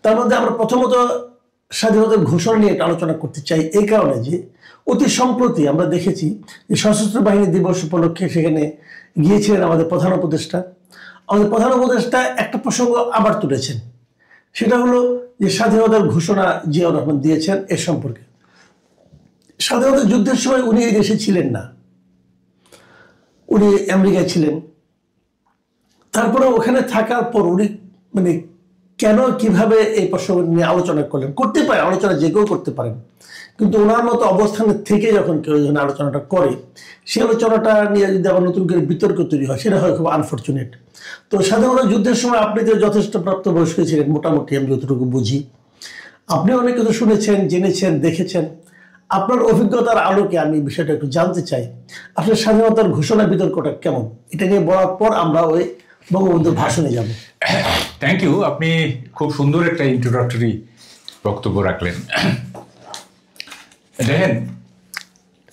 তার মধ্যে আমরা প্রথমত স্বাধীনতার ঘোষণা নিয়ে একটা আলোচনা করতে চাই, এই কারণে যে অতি সম্প্রতি আমরা দেখেছি যে সশস্ত্র বাহিনী দিবস উপলক্ষে সেখানে গিয়েছিলেন আমাদের প্রধান উপদেষ্টা। আমাদের প্রধান উপদেষ্টা একটা প্রসঙ্গ আবার তুলেছেন, সেটা হলো যে স্বাধীনতার ঘোষণা জিয়াউর রহমান দিয়েছেন এ সম্পর্কে। স্বাধীনতা যুদ্ধের সময় উনি এই দেশে ছিলেন না, উনি আমেরিকায় ছিলেন। তারপরে ওখানে থাকার পর উনি মানে কেন কিভাবে এই প্রসঙ্গ নিয়ে আলোচনা করলেন, করতে পারে আলোচনা যে কেউ করতে পারেন, কিন্তু ওনার মতো অবস্থানের থেকে যখন কেউ যখন আলোচনাটা করে সেই আলোচনাটা নিয়ে যদি আবার নতুন করে বিতর্ক তৈরি হয় সেটা হয় খুব আনফর্চুনেট। তো স্বাধীনতা যুদ্ধের সময় আপনি তো যথেষ্ট প্রাপ্তবয়স্ক ছিলেন মোটামুটি, আমি যতটুকু বুঝি, আপনি অনেক কিছু শুনেছেন, জেনেছেন, দেখেছেন। আপনার অভিজ্ঞতার আলোকে আমি বিষয়টা একটু জানতে চাই, আসলে স্বাধীনতার ঘোষণা বিতর্কটা কেমন, এটা নিয়ে বলার পর আমরা ওই বঙ্গবন্ধুর ভাষণে যাব। থ্যাংক ইউ, আপনি খুব সুন্দর একটা ইন্ট্রোডাক্টরি বক্তব্য রাখলেন। দেখেন,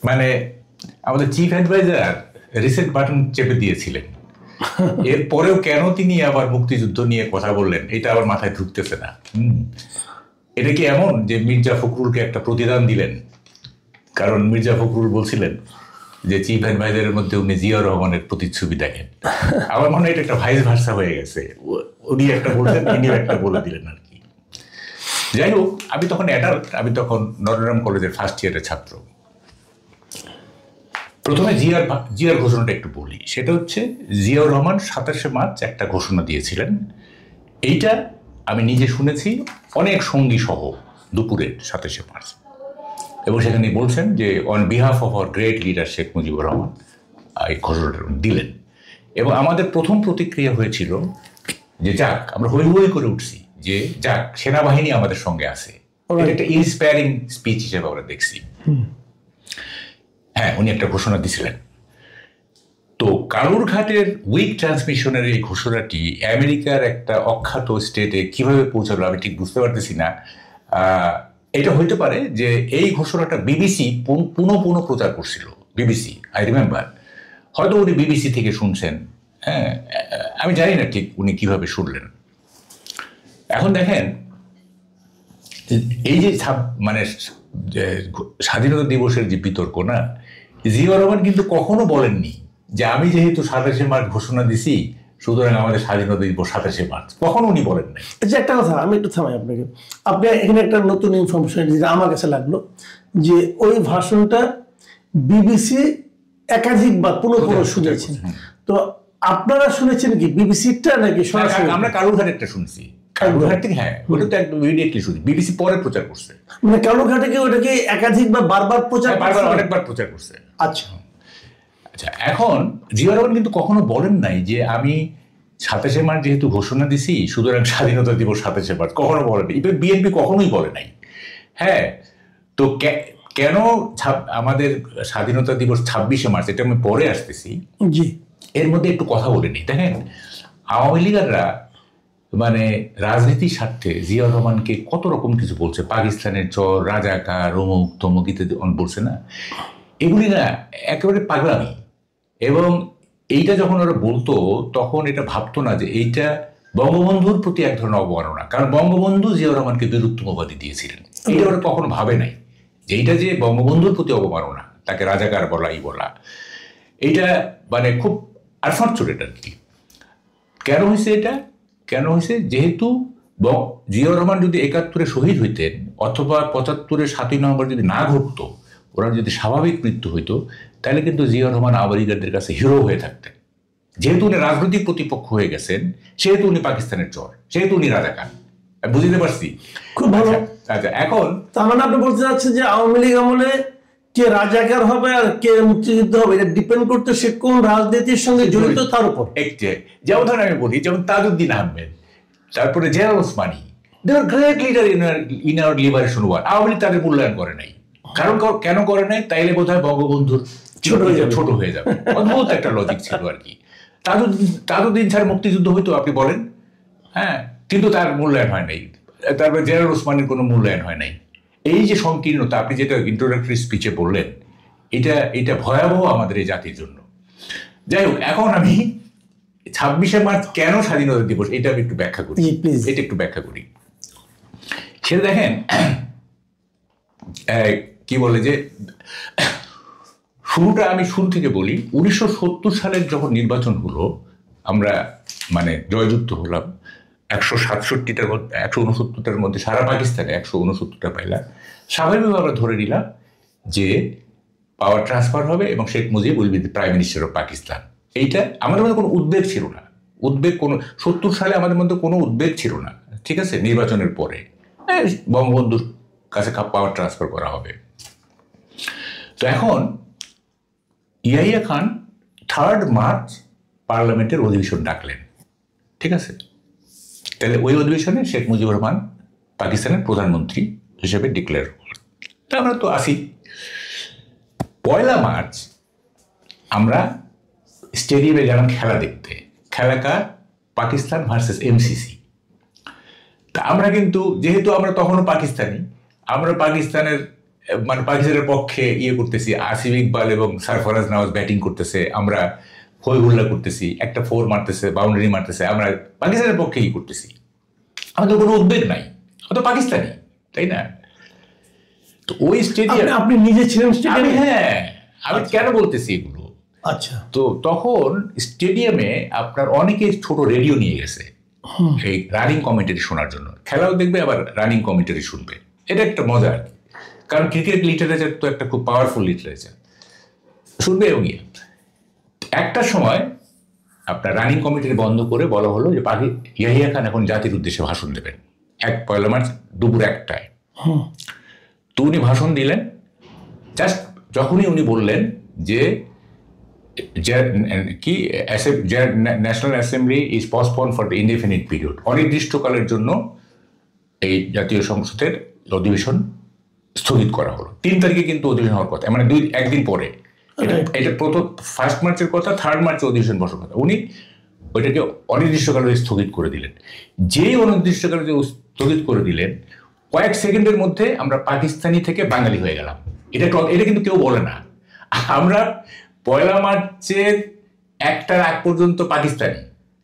মানে আমাদের চিফ অ্যাডভাইজার রিসেট বাটন চেপে দিয়েছিলেন, এরপরেও কেন তিনি আবার মুক্তিযুদ্ধ নিয়ে কথা বললেন এটা আবার মাথায় ঢুকতেছে না। এটা কি এমন যে মির্জা ফখরুলকে একটা প্রতিদান দিলেন? কারণ মির্জা ফখরুল বলছিলেন যে চিফ অ্যাডভাইজারের মধ্যে উনি জিয়াউর রহমানের প্রতিচ্ছবি দেখেন। আমার মনে হয় এটা একটা ভাইস ভার্সা হয়ে গেছে, উনি একটা বলছেন ইনিও একটা বলে দিলেন আর কি। যাই হোক, আমি তখন অ্যাডাল্ট, আমি তখন নটরডেম কলেজের ফার্স্ট ইয়ারের ছাত্র। প্রথমে জিয়ার ঘোষণাটা একটু বলি, সেটা হচ্ছে জিয়াউর রহমান 27শে মার্চ একটা ঘোষণা দিয়েছিলেন। এইটা আমি নিজে শুনেছি অনেক সঙ্গী সহ দুপুরে 27শে মার্চ, এবং সেখানে বলছেন যে on behalf of our great leader Sheikh Mujibur Rahman এই ঘোষণাটা দিলেন। এবং আমাদের প্রথম প্রতিক্রিয়া হয়েছিল যে যাক, আমরা হই হই করে উঠছি যে যাক, সেনাবাহিনী আমাদের সঙ্গে আছে। এটা একটা ইন্সপায়ারিং স্পিচ হিসেবে আমরা দেখছি। হ্যাঁ, উনি একটা ঘোষণা দিছিলেন। তো কালুরঘাটের উইক ট্রান্সমিশনের এই ঘোষণাটি আমেরিকার একটা অখ্যাত স্টেটে কিভাবে পৌঁছালো আমি ঠিক বুঝতে পারতেছি না। এটা হইতে পারে যে এই ঘোষণাটা বিবিসি পুনঃ প্রচার করছিল, বিবিসি, আই রিমেম্বার। হয়তো উনি বিবিসি থেকে শুনছেন, হ্যাঁ, আমি জানি না ঠিক উনি কিভাবে শুনলেন। এখন দেখেন, এই যে মানে স্বাধীনতা দিবসের যে বিতর্ক না, জিয়াউর রহমান কিন্তু কখনো বলেননি যে আমি যেহেতু 27শে মার্চ ঘোষণা দিছি সুতরাং আমাদের স্বাধীনতা দিবস 27শে মার্চ, কখনো উনি বলেন নাই। আচ্ছা, একটা কথা আমি একটু থামাই আপনাকে। আপনি এখানে একটা নতুন ইনফরমেশন যেটা আমার কাছে লাগলো, যে ওই ভাষণটা বিবিসি একাধিকবার পুনঃ শুনেছেন। তো আপনারা শুনেছেন কি বিবিসিটা নাকি সরাসরি? আমরা কালুরঘাটেরটা শুনছি, কালুরঘাট থেকে। হ্যাঁ, ওটা তো একদম ইমিডিয়েটলি শুনছি, বিবিসি পরে প্রচার করছে। মানে কালুরঘাটে কি ওটাকে একাধিকবার বারবার প্রচার, বারবার অনেকবার প্রচার করছে। আচ্ছা আচ্ছা, এখন জিয়াউর রহমান কিন্তু কখনো বলেন নাই যে আমি 27শে মার্চ যেহেতু ঘোষণা দিছি সুতরাং স্বাধীনতা দিবস 27শে মার্চ, কখনো বলেন নাই। বিএনপি কখনোই বলে নাই। হ্যাঁ, তো কেন আমাদের স্বাধীনতা দিবস 26শে মার্চ, এটা আমি পরে আসতেছি। জি, এর মধ্যে একটু কথা বলে নিই। দেখেন, আওয়ামী লীগাররা মানে রাজনীতির স্বার্থে জিয়াউর রহমানকে কত রকম কিছু বলছে, পাকিস্তানের চর, রাজাকার, অমুক তমুক ইত্যাদি বলছে না, এগুলি না একেবারে পাগলামি। এবং এইটা যখন ওরা বলতো তখন এটা ভাবতো না যে এইটা বঙ্গবন্ধুর প্রতি এক ধরনের অবমাননা, কারণ বঙ্গবন্ধু জিয়াউর রহমানকে বীরুত্তম উপাধি দিয়েছিলেন। এটা ওরা কখনো ভাবে নাই যে এইটা যে বঙ্গবন্ধুর প্রতি অবমাননা, তাকে রাজাকার বলা, বলা, এইটা মানে খুব আনফরচুনেট আর কি। কেন হয়েছে এটা? কেন হয়েছে? যেহেতু জিয়াউর রহমান যদি 71-এ শহীদ হইতেন অথবা 75-এর 7ই নভেম্বর যদি না ঘটতো, ওরা যদি স্বাভাবিক মৃত্যু হইতো, তাহলে কিন্তু জিয়াউর রহমান আওয়ামী লীগারদের কাছে হিরো হয়ে থাকতেন। যেহেতু উনি রাজনৈতিক প্রতিপক্ষ হয়ে গেছেন, সেহেতু উনি পাকিস্তানের চর, সেহেতু উনি রাজাকার। বুঝতে পারছি? খুব ভালো। আচ্ছা, এখন তার মানে আপনি বলতে চাচ্ছেন যে আওয়ামী লীগ আমলে কে রাজাকার হবে আর কে মুক্তিযুদ্ধ হবে এটা ডিপেন্ড করতে সে কোন রাজনীতির সঙ্গে জড়িত তার উপর। যেমন ধরেন আমি বলি, যেমন তাজউদ্দিন আহমেদ, তারপরে general Osmani, they are great leader in our liberation war. Awami League তাদের মূল্যায়ন করে নাই। কারণ কেন করে নাই? তাইলে বোধহয় বঙ্গবন্ধুর ছোট হয়ে যাবে। অদ্ভুত একটা লজিক ছিল আর কি। তাজউদ্দিন ছাড়া মুক্তিযুদ্ধ হইতো আপনি বলেন, হ্যাঁ, কিন্তু তার মূল্যায়ন হয় নাই। তারপরে জেনারেল ওসমানের কোনো মূল্যায়ন হয় নাই। এই যে সংকীর্ণতা আপনি যেটা ইন্ট্রোডাক্টরি স্পিচে বললেন, এটা ভয়াবহ আমাদের এই জাতির জন্য। যাই হোক, এখন আমি 26শে মার্চ কেন স্বাধীনতা দিবস এটা আমি একটু ব্যাখ্যা করি। এটা একটু ব্যাখ্যা করি। সেটা দেখেন কি বলে যে শুরুটা আমি শুরু থেকে বলি 1970 সালের যখন নির্বাচন হলো আমরা মানে জয়যুক্ত হলাম 167টার মধ্যে 169টার মধ্যে সারা পাকিস্তানে 169টা পাইলাম স্বাভাবিকভাবে আমরা ধরে নিলাম যে পাওয়ার ট্রান্সফার হবে এবং Sheikh Mujib will be the prime minister of Pakistan. এইটা আমাদের মধ্যে কোনো উদ্বেগ ছিল না, উদ্বেগ কোনো 70 সালে আমাদের মধ্যে কোনো উদ্বেগ ছিল না, ঠিক আছে। নির্বাচনের পরে বঙ্গবন্ধুর কাছে পাওয়ার ট্রান্সফার করা হবে। তো এখন ইয়াহিয়া খান 3 মার্চ পার্লামেন্টের অধিবেশন ডাকলেন, ঠিক আছে। তাহলে ওই অধিবেশনে শেখ মুজিবুর রহমান পাকিস্তানের প্রধানমন্ত্রী হিসেবে ডিক্লেয়ার করলেন। তা আমরা তো আসি। 1 মার্চ আমরা স্টেডিয়ামে গেলাম খেলা দেখতে। খেলাকার পাকিস্তান ভার্সেস এমসিসি। তা আমরা কিন্তু যেহেতু আমরা তখনও পাকিস্তানি, আমরা পাকিস্তানের মানে পাকিস্তানের পক্ষে করতেছি, আসিফ ইকবাল এবং সরফরাজ নওয়াজ ব্যাটিং করতেছে, আমরা হই হুল্লা করতেছি, একটা 4 মারতেছে, বাউন্ডারি মারতেছে, আমরা পাকিস্তানের পক্ষে করতেছি, আমাদের কোনো উদ্বেগ নাই, অত পাকিস্তানি, তাই না? তো ওই স্টেডিয়াম আপনি নিজে ছিলেন স্টেডিয়ামে? হ্যাঁ, আমি কেন বলতেছি এগুলো। আচ্ছা। তো তখন স্টেডিয়ামে আপনার অনেকে ছোট রেডিও নিয়ে গেছে এই রানিং কমেন্টারি শোনার জন্য। খেলাও দেখবে আবার রানিং কমেন্টারি শুনবে, এটা একটা মজা আর কি। কারণ ক্রিকেট লিটারেচার তো একটা খুব পাওয়ারফুল লিটারেচার, শুনবে। এবং একটা সময় আপনার রানিং কমেন্টারি বন্ধ করে বলা হলো যে ইয়াহিয়া খান এখন জাতির উদ্দেশ্যে ভাষণ দেবেন 1 মার্চ দুপুর 1টায়। তো উনি ভাষণ দিলেন। জাস্ট যখনই উনি বললেন যে কি national assembly is postponed for the indefinite period, অনির্দিষ্টকালের জন্য এই জাতীয় সংসদের অধিবেশন স্থগিত করা হলো। 3 তারিখে কিন্তু অধিবেশন হওয়ার কথা, মানে একদিন পরে। এটা 1 মার্চের কথা, 3 মার্চে অধিবেশন বসার কথা। উনি ওইটাকে অনির্দিষ্টকালে স্থগিত করে দিলেন। যেই অনির্দিষ্টকালে স্থগিত করে দিলেন, কয়েক সেকেন্ডের মধ্যে আমরা পাকিস্তানি থেকে বাঙালি হয়ে গেলাম। এটা কিন্তু কেউ বলে না। আমরা 1 মার্চের 1টার আগ পর্যন্ত পাকিস্তানি,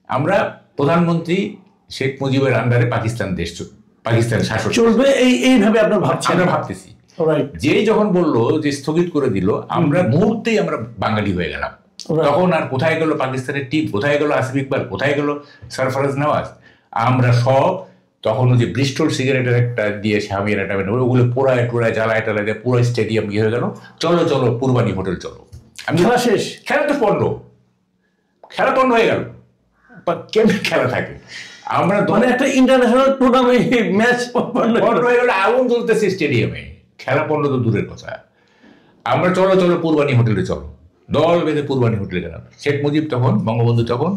আমরা প্রধানমন্ত্রী শেখ মুজিবের আন্ডারে পাকিস্তান শাসক চলবে, এইভাবে আপনার ভাবতেছি। যেই যখন বললো যে স্থগিত করে দিল, আমরা মুহূর্তেই আমরা বাঙালি হয়ে গেলাম। তখন আর কোথায় গেল পাকিস্তানের টিম, কোথায় গেল আসিফ ইকবাল, কোথায় গেল সরফরাজ নওয়াজ? আমরা সব তখন যে ব্রিস্টল সিগারেটের একটা দিয়ে সামিয়ানা টামিয়ানা ওগুলো পোড়ায় টোড়ায় জ্বালায় টালায় দিয়ে পুরো স্টেডিয়াম হয়ে গেল। চলো চলো পূর্বানী হোটেল চলো। খেলা শেষ, খেলা তো খেলা পণ্ড হয়ে গেল। কেমন খেলা থাকে? আমরা মানে একটা ইন্টারন্যাশনাল টুর্নামেন্ট ম্যাচ পণ্ড হয়ে গেল, আগুন জ্বলতেছে স্টেডিয়ামে, খেলা পণ্ড তো দূরের কথা। আমরা চলো চলো পূর্বানী হোটেলে চলো, দল বেঁধে পূর্বানী হোটেলে গেলাম। শেখ মুজিব তখন, বঙ্গবন্ধু তখন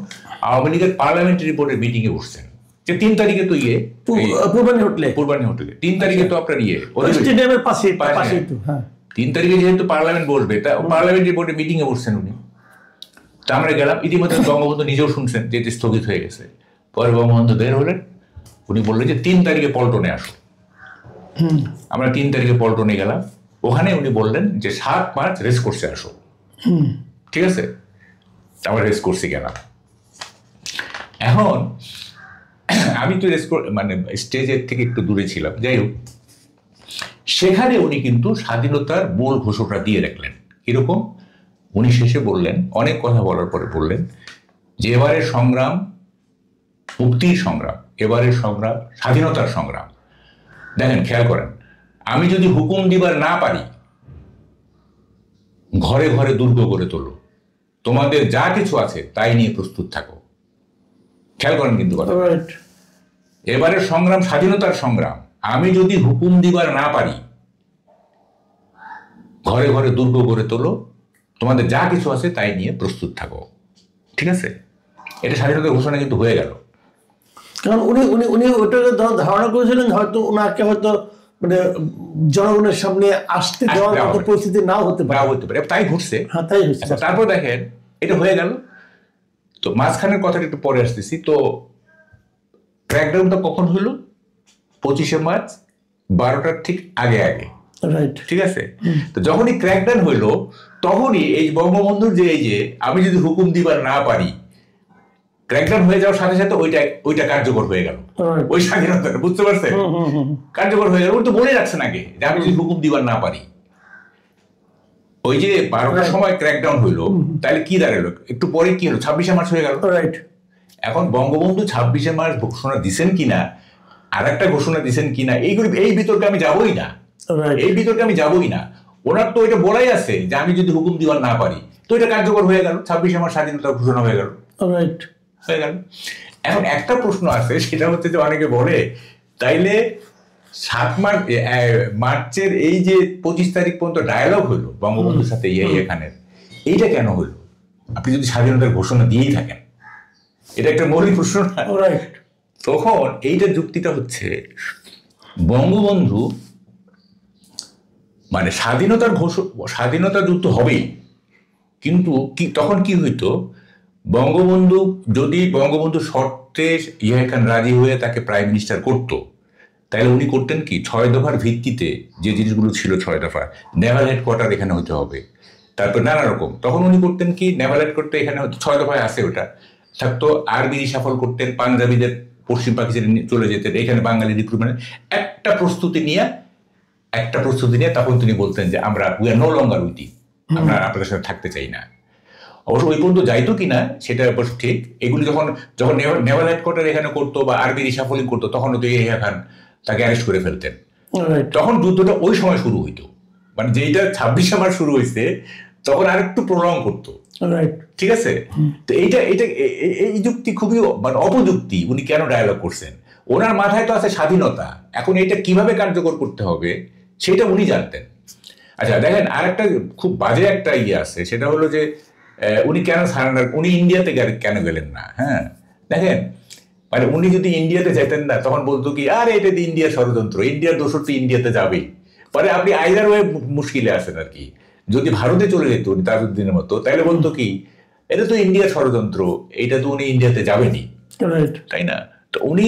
আওয়ামী লীগের পার্লামেন্টারি বোর্ডের মিটিংয়ে বসছেন। যে 3 তারিখে তো পূর্বানী হোটেলে 3 তারিখে তো আপনার স্টেডিয়ামের পাশে 3 তারিখে যেহেতু পার্লামেন্ট বসবে, তা পার্লামেন্টারি বোর্ডের মিটিংয়ে বসছেন উনি। তা আমরা গেলাম। ইতিমধ্যে বঙ্গবন্ধু নিজেও শুনছেন যে স্থগিত হয়ে গেছে। পরে বঙ্গবন্ধু বের হলেন, উনি বললেন যে 3 তারিখে পল্টনে আসো। আমরা 3 তারিখে পল্টনে গেলাম। ওখানে উনি বললেন যে 7 মার্চ রেস কোর্সে আসো। ঠিক আছে, আমরা রেস কোর্সে গেলাম। এখন আমি তো মানে স্টেজের থেকে একটু দূরে ছিলাম। যাই হোক, সেখানে উনি কিন্তু স্বাধীনতার মূল ঘোষণা দিয়ে রাখলেন। এরকম উনি শেষে বললেন, অনেক কথা বলার পরে বললেন যে এবারের সংগ্রাম মুক্তির সংগ্রাম, এবারের সংগ্রাম স্বাধীনতার সংগ্রাম। দেখেন, খেয়াল করেন, আমি যদি হুকুম দিবার না পারি, ঘরে ঘরে দুর্গ গড়ে তোলো, তোমাদের যা কিছু আছে তাই নিয়ে প্রস্তুত থাকো। খেয়াল করেন কিন্তু কথা, এবারের সংগ্রাম স্বাধীনতার সংগ্রাম। আমি যদি হুকুম দিবার না পারি, ঘরে ঘরে দুর্গ গড়ে তোলো, তোমাদের যা কিছু আছে তাই নিয়ে প্রস্তুত থাকো। ঠিক আছে, এটা স্বাধীনতার ঘোষণা কিন্তু হয়ে গেল। কারণ উনি ওটাকে ধারণা করেছিলেন হয়তো ওনাকে হয়তো মানে জনগণের সামনে আসতে দেওয়ার মতো পরিস্থিতি নাও হতে পারে। তাই ঘটছে। হ্যাঁ, তাই হচ্ছে। তারপর দেখেন, এটা হয়ে গেল। তো মাঝখানের কথাটা একটু পরে আসতেছি। তো ক্র্যাকডাউনটা কখন হলো? 25শে মার্চ 12টার ঠিক আগে। ঠিক আছে। তো যখনই ক্র্যাকডাউন হইলো, তখনই এই বঙ্গবন্ধুর যে আমি যদি হুকুম দিবার না পারি, ক্র্যাকডাউন হয়ে যাওয়ার সাথে সাথে ওইটা কার্যকর হয়ে গেল, ওই স্বাধীনতাটা, বুঝতে পারছেন, কার্যকর হয়ে গেল। ওই তো বলে রাখছেন আগে যে আমি যদি হুকুম দিবার না পারি। ওই যে 12টার সময় ক্র্যাকডাউন হইলো, তাহলে কি দাঁড়ালো, একটু পরে কি হলো, 26শে মার্চ হয়ে গেল। এখন বঙ্গবন্ধু 26শে মার্চ ঘোষণা দিচ্ছেন কিনা, আর একটা ঘোষণা দিচ্ছেন কিনা, এই বিতর্কে আমি যাবোই না, এই বিতর্কে আমি যাবোই না। ওনার তো এটা বলাই আছে যে আমি যদি হুকুম দিবার না পারি, তো এটা কার্যকর হয়ে গেল, 26শে মার্চ স্বাধীনতার ঘোষণা হয়ে গেল, হয়ে গেল। এখন একটা প্রশ্ন আছে, সেটা হচ্ছে যে অনেকে বলে তাইলে 7 মার্চের এই যে 25 তারিখ পর্যন্ত ডায়ালগ হইলো বঙ্গবন্ধুর সাথে এখানে, এইটা কেন হইলো? আপনি যদি স্বাধীনতার ঘোষণা দিয়েই থাকেন, এটা একটা মৌলিক প্রশ্ন না? তখন এইটা যুক্তিটা হচ্ছে বঙ্গবন্ধু মানে স্বাধীনতা যুদ্ধ হবেই, কিন্তু তখন কি হইতো, বঙ্গবন্ধু শর্তে ইয়াহিয়া খান রাজি হয়ে তাকে প্রাইম মিনিস্টার করতো, তাহলে উনি করতেন কি 6 দফার ভিত্তিতে যে জিনিসগুলো ছিল, 6 দফা নেভাল হেডকোয়ার্টার এখানে হতে হবে, তারপর নানা রকম, তখন উনি করতেন কি নেভাল হেডকোয়ার্টার এখানে 6 দফায় আছে, ওটা থাকতো। আর্মি রিসাফল করতেন, পাঞ্জাবিদের পশ্চিম পাকিস্তানে চলে যেতেন, এখানে বাঙালি রিক্রুটমেন্ট একটা প্রস্তুতি নিয়ে তখন তিনি বলতেন যে আমরা we are no longer with you, আমরা আপনাদের সাথে থাকতে চাই না। অবশ্য ওই পর্যন্ত যাইতো কিনা সেটা অবশ্য ঠিক। এগুলি যখন নেভাল হেডকোয়ার্টার এখানে করতো বা আর্মি রিসাফলিং করতো, তখন তো ইয়াহিয়া খান তাকে অ্যারেস্ট করে ফেলতেন। তখন যুদ্ধটা ওই সময় শুরু হইতো, মানে যেইটা 26শে মার্চ শুরু হয়েছে তখন আর একটু প্রলং করতো, ঠিক আছে? তো এই যুক্তি খুবই মানে অপযুক্তি। উনি কেন ডায়ালগ করছেন? ওনার মাথায় তো আছে স্বাধীনতা, এখন এটা কিভাবে কার্যকর করতে হবে সেটা উনি জানতেন। আচ্ছা দেখেন, আর একটা খুব বাজে একটা আছে, সেটা হলো যে উনি কেন সারেন্ডার, উনি ইন্ডিয়াতে কেন গেলেন না? হ্যাঁ দেখেন, মানে উনি যদি ইন্ডিয়াতে যেতেন না, তখন বলতো কি আরে এটা তো ইন্ডিয়ার ষড়যন্ত্র, ইন্ডিয়ার দোষর তো ইন্ডিয়াতে যাবেই, পরে আপনি আইদার ওয়ে মুশকিলে আছেন আর কি। যদি ভারতে চলে যেত উনি তাজউদ্দিনের মতো, তাহলে বলতো কি এটা তো ইন্ডিয়ার ষড়যন্ত্র, এইটা তো উনি ইন্ডিয়াতে যাবেনি, তাই না? তো উনি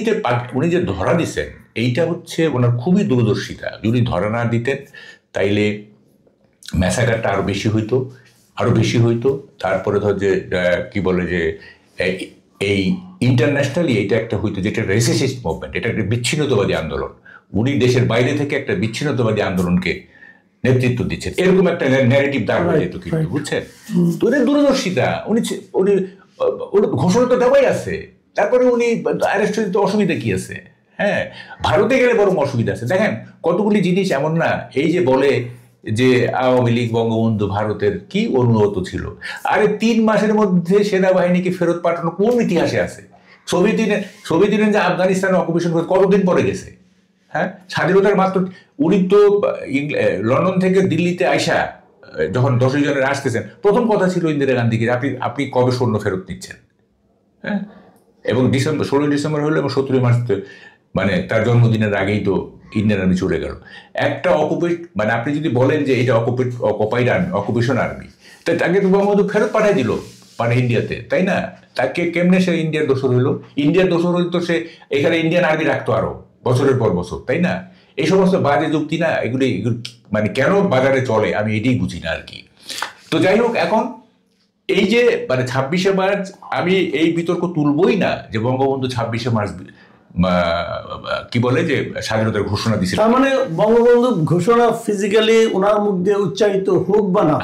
যে ধরা দিচ্ছেন, এইটা হচ্ছে ওনার খুবই দূরদর্শিতা। যদি ধরা না দিতেন তাইলে ম্যাসাকারটা আরো বেশি হইতো। তারপরে ধর যে কি বলে যে এই ইন্টারন্যাশনালি এটা একটা হইতো যেটা রেসিস্ট মুভমেন্ট, এটা একটা বিচ্ছিন্নতাবাদী আন্দোলন। উনি দেশের বাইরে থেকে একটা বিচ্ছিন্নতাবাদী আন্দোলনকে নেতৃত্ব দিচ্ছেন, এরকম একটা ন্যারেটিভ দাঁড় হয়ে যেত কিন্তু, বুঝছেন? তো ওদের দূরদর্শিতা, উনি ঘোষণা তো দেওয়াই আছে, তারপরে উনি অ্যারেস্ট হতে অসুবিধা কি আছে? হ্যাঁ, ভারতে গেলে বরং অসুবিধা আছে। দেখেন কতগুলি জিনিস এমন না, এই যে বলে যে আওয়ামী লীগ বঙ্গবন্ধু ভারতের কি অনুগত ছিল, আরে 3 মাসের মধ্যে সেনাবাহিনীকে ফেরত পাঠানো কোন ইতিহাসে আছে? সোভিয়েত ইউনিয়ন যে আফগানিস্তানে অকুপেশন করে কতদিন পরে গেছে? হ্যাঁ, স্বাধীনতার মাত্র উনি তো লন্ডন থেকে দিল্লিতে আইসা যখন 10 জনের আসতেছেন, প্রথম কথা ছিল ইন্দিরা গান্ধীকে আপনি কবে সৈন্য ফেরত নিচ্ছেন? হ্যাঁ, এবং 16 ডিসেম্বর হলো এবং 17 মার্চ মানে তার জন্মদিনের আগেই তো ইন্ডিয়ান আর্মি চলে গেল। একটা মানে আপনি যদি বলেন যে এটা অকুপেশন আর্মি, তাই তাকে তো বঙ্গবন্ধু ফেরত পাঠাই দিল মানে ইন্ডিয়াতে, তাই না? তাকে কেমনে সে ইন্ডিয়ার দোসর হইলো? ইন্ডিয়ার দোসর হইল তো সে এখানে ইন্ডিয়ান আর্মি রাখতো আরো বছরের পর বছর, তাই না? এই সমস্ত বাজে যুক্তি না, এগুলি মানে কেন বাজারে চলে আমি এটাই বুঝি না আর কি। তো যাই হোক, এখন এই যে মানে 26শে মার্চ, আমি এই বিতর্ক তুলবই না যে বঙ্গবন্ধু 26শে মার্চ কি বলে যে স্বাধীনতার ঘোষণা দিয়েছিল, তার মানে বঙ্গবন্ধু ঘোষণা ফিজিক্যালি ওনার মুখ দিয়ে উচ্চারিত হোক বা না,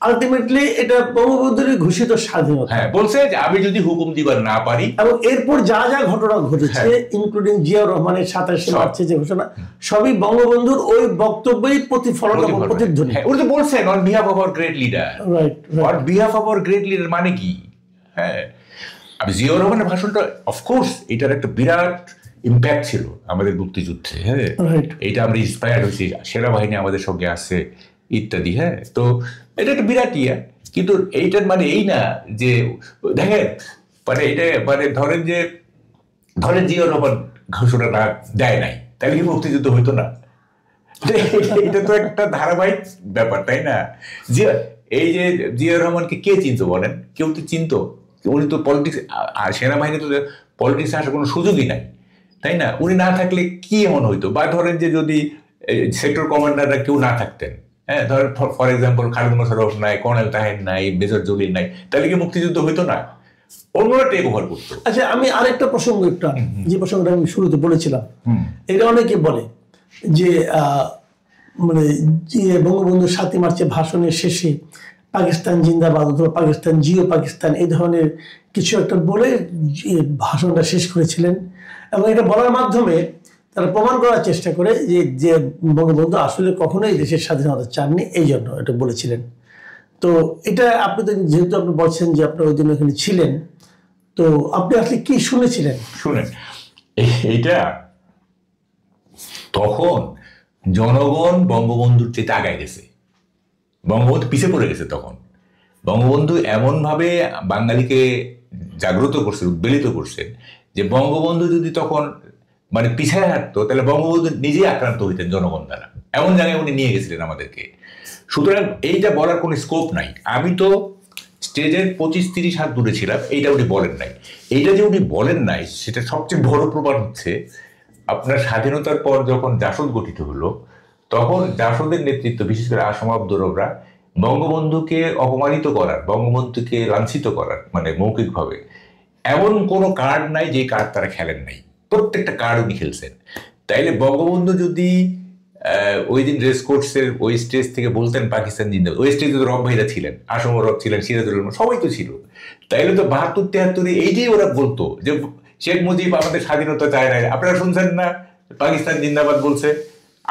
আলটিমেটলি এটা বঙ্গবন্ধুর ঘোষিত স্বাধীনতা। হ্যাঁ, বলছে যে আমি যদি হুকুম দিবার না পারি, এবং এরপর যা যা ঘটনা ঘটেছে ইনক্লুডিং জিয়াউর রহমানের 27শে মার্চে যে ঘোষণা, সবই বঙ্গবন্ধুর ওই বক্তব্যই প্রতিফলন এবং প্রতিধ্বনি। উনি তো বলছেন on behalf of our great leader, on behalf of our great leader মানে কি? হ্যাঁ, আমি জিয়াউর রহমানের ভাষণটা অফকোর্স এটার একটা বিরাট ইম্প্যাক্ট ছিল আমাদের মুক্তিযুদ্ধে। হ্যাঁ, এইটা আমরা ইন্সপায়ার্ড হয়েছি, সেনাবাহিনী আমাদের সঙ্গে আছে ইত্যাদি। হ্যাঁ, তো এটা একটা বিরাট কিন্তু এইটার মানে এই না যে দেখেন মানে এটা মানে ধরেন জিয়াউর রহমান ঘোষণাটা দেয় নাই, তাহলে কি মুক্তিযুদ্ধ হইতো না? এটা তো একটা ধারাবাহিক ব্যাপার, তাই না? এই যে জিয়াউর রহমানকে কে চিনতো বলেন? কেউ তো চিনতো? উনি তো পলিটিক্স, সেনাবাহিনী তো পলিটিক্সে আসার কোনো সুযোগই নাই, তাই না? উনি না থাকলে কি এমন হইতো? বা ধরেন যে যদি সেক্টর কমান্ডাররা কেউ না থাকতেন, হ্যাঁ, ধরেন ফর এক্সাম্পল খালিদ মোশাররফ নাই, কর্নেল তাহের নাই, মেজর জলিল নাই, তাহলে কি মুক্তিযুদ্ধ হইতো না? অন্যরা টেক ওভার করতো। আচ্ছা, আমি আরেকটা প্রসঙ্গ একটু আনি, যে প্রসঙ্গটা আমি শুরুতে বলেছিলাম। এটা অনেকে বলে যে মানে যে বঙ্গবন্ধু 7ই মার্চের ভাষণের শেষে পাকিস্তান জিন্দাবাদ অথবা পাকিস্তান জিও পাকিস্তান এই ধরনের কিছু একটা বলে ভাষণটা শেষ করেছিলেন, এবং এটা বলার মাধ্যমে তারা প্রমাণ করার চেষ্টা করে যে বঙ্গবন্ধু আসলে কখনোই দেশের স্বাধীনতা চাননি, এই জন্য এটা বলেছিলেন। তো এটা আপনি তো যেহেতু আপনি বলছেন যে আপনি ওই দিন ওখানে ছিলেন, তো আপনি আসলে কি শুনেছিলেন? শুনেন, এইটা তখন জনগণ বঙ্গবন্ধুর চেয়ে আগায় গেছে, বঙ্গবন্ধু পিছিয়ে পড়ে গেছে। তখন বঙ্গবন্ধু এমনভাবে বাঙালিকে জাগ্রত করছে, উদ্বেলিত করছেন, যে বঙ্গবন্ধু যদি তখন মানে পিছায় হাঁটতো তাহলে বঙ্গবন্ধু নিজেই আক্রান্ত হইতেন জনগণ দ্বারা, এমন জায়গায় উনি নিয়ে গেছিলেন আমাদেরকে। সুতরাং এইটা বলার কোনো স্কোপ নাই। আমি তো স্টেজের 25-30 হাত দূরে ছিলাম, এইটা উনি বলেন নাই। এইটা যে উনি বলেন নাই সেটা সবচেয়ে বড় প্রমাণ হচ্ছে আপনার স্বাধীনতার পর যখন জাসদ গঠিত হলো, তখন জাসদের নেতৃত্ব, বিশেষ করে আসম আব্দুররা বঙ্গবন্ধুকে অপমানিত করার, বঙ্গবন্ধুকে লাঞ্ছিত করার, মানে মৌখিকভাবে এমন কোনো কার্ড নাই যে কার্ড তারা খেলেন নাই। প্রত্যেকটা কার্ড উনি খেলছেন। তাইলে বঙ্গবন্ধু যদি ওই দিন রেস কোর্সের ওই স্টেজ থেকে বলতেন পাকিস্তান জিন্দাবাদ, ওই স্টেজে তো রব ভাইরা ছিলেন, আসম রব ছিলেন, সিরাজুল রহমান, সবাই তো ছিল। তাইলে তো 72-73 এইটাই ওরা বলতো যে শেখ মুজিব আমাদের স্বাধীনতা চায় না। আপনারা শুনছেন না পাকিস্তান জিন্দাবাদ বলছে?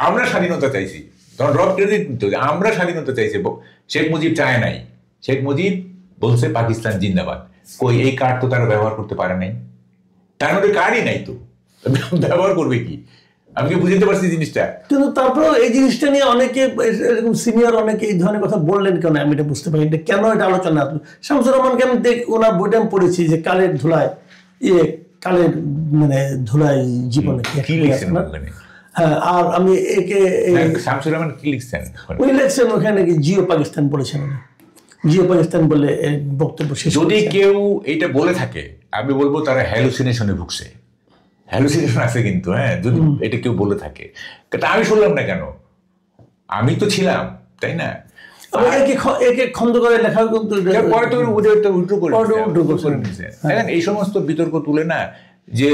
আমরা স্বাধীনতা চাইছি, তখন রব ক্রেডিট দিত যে আমরা স্বাধীনতা চাইছি, শেখ মুজিব চায় নাই। শেখ মুজিব বলছে পাকিস্তান জিন্দাবাদ। কই এই কার্ড তো তারা ব্যবহার করতে পারে নাই, তার মধ্যে কার্ডই নাই, তো ব্যবহার করবে কি? আমি কি বুঝতে পারছি জিনিসটা? কিন্তু তারপরে এই জিনিসটা নিয়ে অনেকে এরকম সিনিয়র অনেকে এই ধরনের কথা বললেন কেন, আমি এটা বুঝতে পারি কেন এটা আলোচনা আসলো। শামসুর রহমানকে আমি ওনার বইটা আমি পড়েছি যে কালের ধুলায়, কালের মানে ধুলায় জীবনে কি লিখছেন। হ্যাঁ, আর আমি একে শামসুর রহমান কি লিখছেন, উনি লিখছেন ওখানে কি জিও পাকিস্তান বলেছেন, জিও পাকিস্তান বলে বক্তব্য শেষ। যদি কেউ এটা বলে থাকে আমি বলবো তারা হ্যালুসিনেশনে ভুগছে। হ্যালুসিনেশন আছে কিন্তু, হ্যাঁ, যদি এটা কেউ বলে থাকে। তা আমি শুনলাম না কেন? আমি তো ছিলাম, তাই না? এই সমস্ত বিতর্ক তুলে না, যে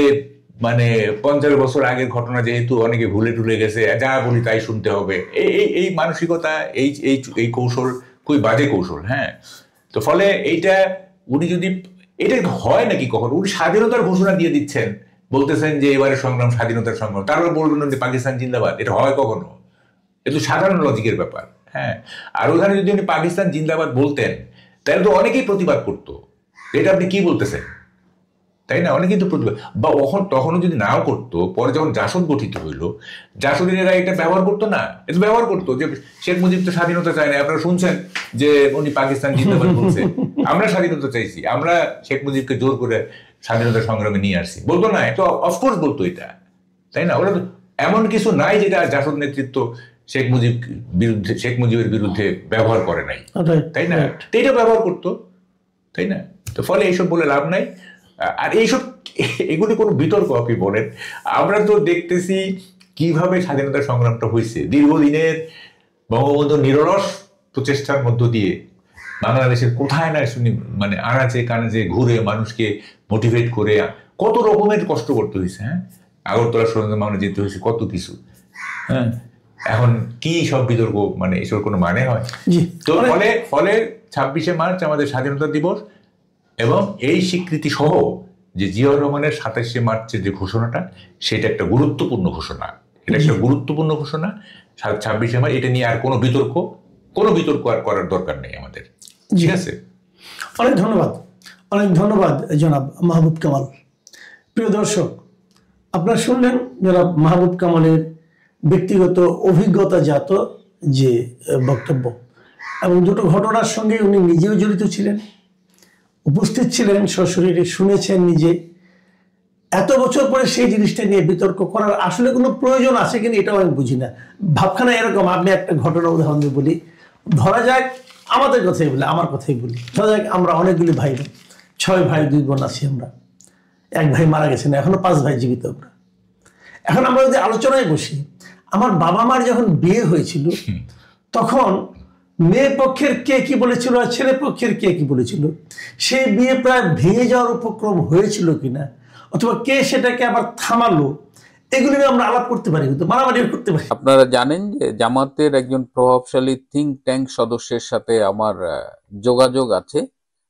মানে 50 বছর আগের ঘটনা যেহেতু অনেকে ভুলে টুলে গেছে, যা বলি তাই শুনতে হবে, এই মানসিকতা, এই কৌশল খুবই বাজে কৌশল। হ্যাঁ, তো ফলে এইটা উনি যদি এটা হয় নাকি কখন, উনি স্বাধীনতার ঘোষণা দিয়ে দিচ্ছেন, বলতেছেন যে এবারে সংগ্রাম স্বাধীনতার সংগ্রাম, তারপর বলবেন যে পাকিস্তান জিন্দাবাদ। এটা হয় কখনো? এটা সাধারণ লজিকের ব্যাপার। হ্যাঁ, আর ওখানে যদি উনি পাকিস্তান জিন্দাবাদ বলতেন তাহলে তো অনেকেই প্রতিবাদ করতো, এটা আপনি কি বলতেছেন, তাই না? অনেকেই তো প্রতিবাদ, বা তখনও যদি নাও করতো, পরে যখন জাসদ গঠিত হইলো, জাসদের এরা এটা ব্যবহার করতো না, এটা ব্যবহার করতো যে শেখ মুজিব তো স্বাধীনতা চায় না। আপনারা শুনছেন যে উনি পাকিস্তান জিন্দাবাদ বলছে, আমরা স্বাধীনতা চাইছি, আমরা শেখ মুজিবকে জোর করে স্বাধীনতা সংগ্রামে নিয়ে আসছি, বলতো না? তো অফকোর্স বলতো এটা, তাই না? ওরা তো এমন কিছু নাই যেটা জাসদ নেতৃত্ব শেখ মুজিবের বিরুদ্ধে ব্যবহার করে নাই, তাই না? এটা ব্যবহার করতো, তাই না? তো ফলে এইসব বলে লাভ নাই। আর এগুলি কোনো বিতর্ক আপনি বলেন? আমরা তো দেখতেছি কিভাবে স্বাধীনতা সংগ্রামটা হয়েছে, দীর্ঘদিনের বঙ্গবন্ধু নিরলস প্রচেষ্টার মধ্য দিয়ে বাংলাদেশের কোথায় না শুনি, মানে আনাচে কানাচে ঘুরে মানুষকে মোটিভেট করে কত রকমের কষ্ট করতে হয়েছে। হ্যাঁ, আগরতলা সরঞ্জাম আমরা যেতে হয়েছে, কত কিছু। হ্যাঁ, এখন কি সব বিতর্ক, মানে এসব কোনো মানে হয়? তো ফলে 26শে মার্চ আমাদের স্বাধীনতা দিবস, এবং এই স্বীকৃতি সহ যে জিয়াউর রহমানের 27শে মার্চের যে ঘোষণাটা, সেটা একটা গুরুত্বপূর্ণ ঘোষণা। এটা একটা গুরুত্বপূর্ণ ঘোষণা 26শে মার্চ। এটা নিয়ে আর কোনো বিতর্ক আর করার দরকার নেই আমাদের। ঠিক আছে, অনেক ধন্যবাদ জনাব মাহবুব কামাল। প্রিয় দর্শক, আপনারা শুনলেন জনাব মাহবুব কামালের ব্যক্তিগত অভিজ্ঞতাজাত যে বক্তব্য, এবং দুটো ঘটনার সঙ্গে উনি নিজেও জড়িত ছিলেন, উপস্থিত ছিলেন, সশরীরে শুনেছেন নিজে। এত বছর পরে সেই জিনিসটা নিয়ে বিতর্ক করার আসলে কোনো প্রয়োজন আছে কিনা এটাও আমি বুঝি না। ভাবখানা এরকম, আপনি একটা ঘটনা উদাহরণ দিয়ে বলি, ধরা যাক আমাদের কথাই বলি, আমার কথাই বলি, ধরা যাক আমরা অনেকগুলি ভাই, 6 ভাই 2 বোন আছি আমরা। এক ভাই মারা গেছেন, এখনো 5 ভাই জীবিত আমরা। এখন আমরা যদি আলোচনায় বসি, আমার বাবা মার যখন বিয়ে হয়েছিল তখন মেয়ে পক্ষের কে কি বলেছিল আর ছেলে পক্ষের কে কি বলেছিল, সেই বিয়ে প্রায় ভেঙে যাওয়ার উপক্রম হয়েছিল কিনা, অথবা কে সেটাকে আবার থামালো, এগুলি নিয়ে আমরা আলাপ করতে পারি, কিন্তু মারামারি করতে পারি। আপনারা জানেন যে জামাতের একজন প্রভাবশালী থিঙ্ক ট্যাঙ্ক সদস্যের সাথে আমার যোগাযোগ আছে,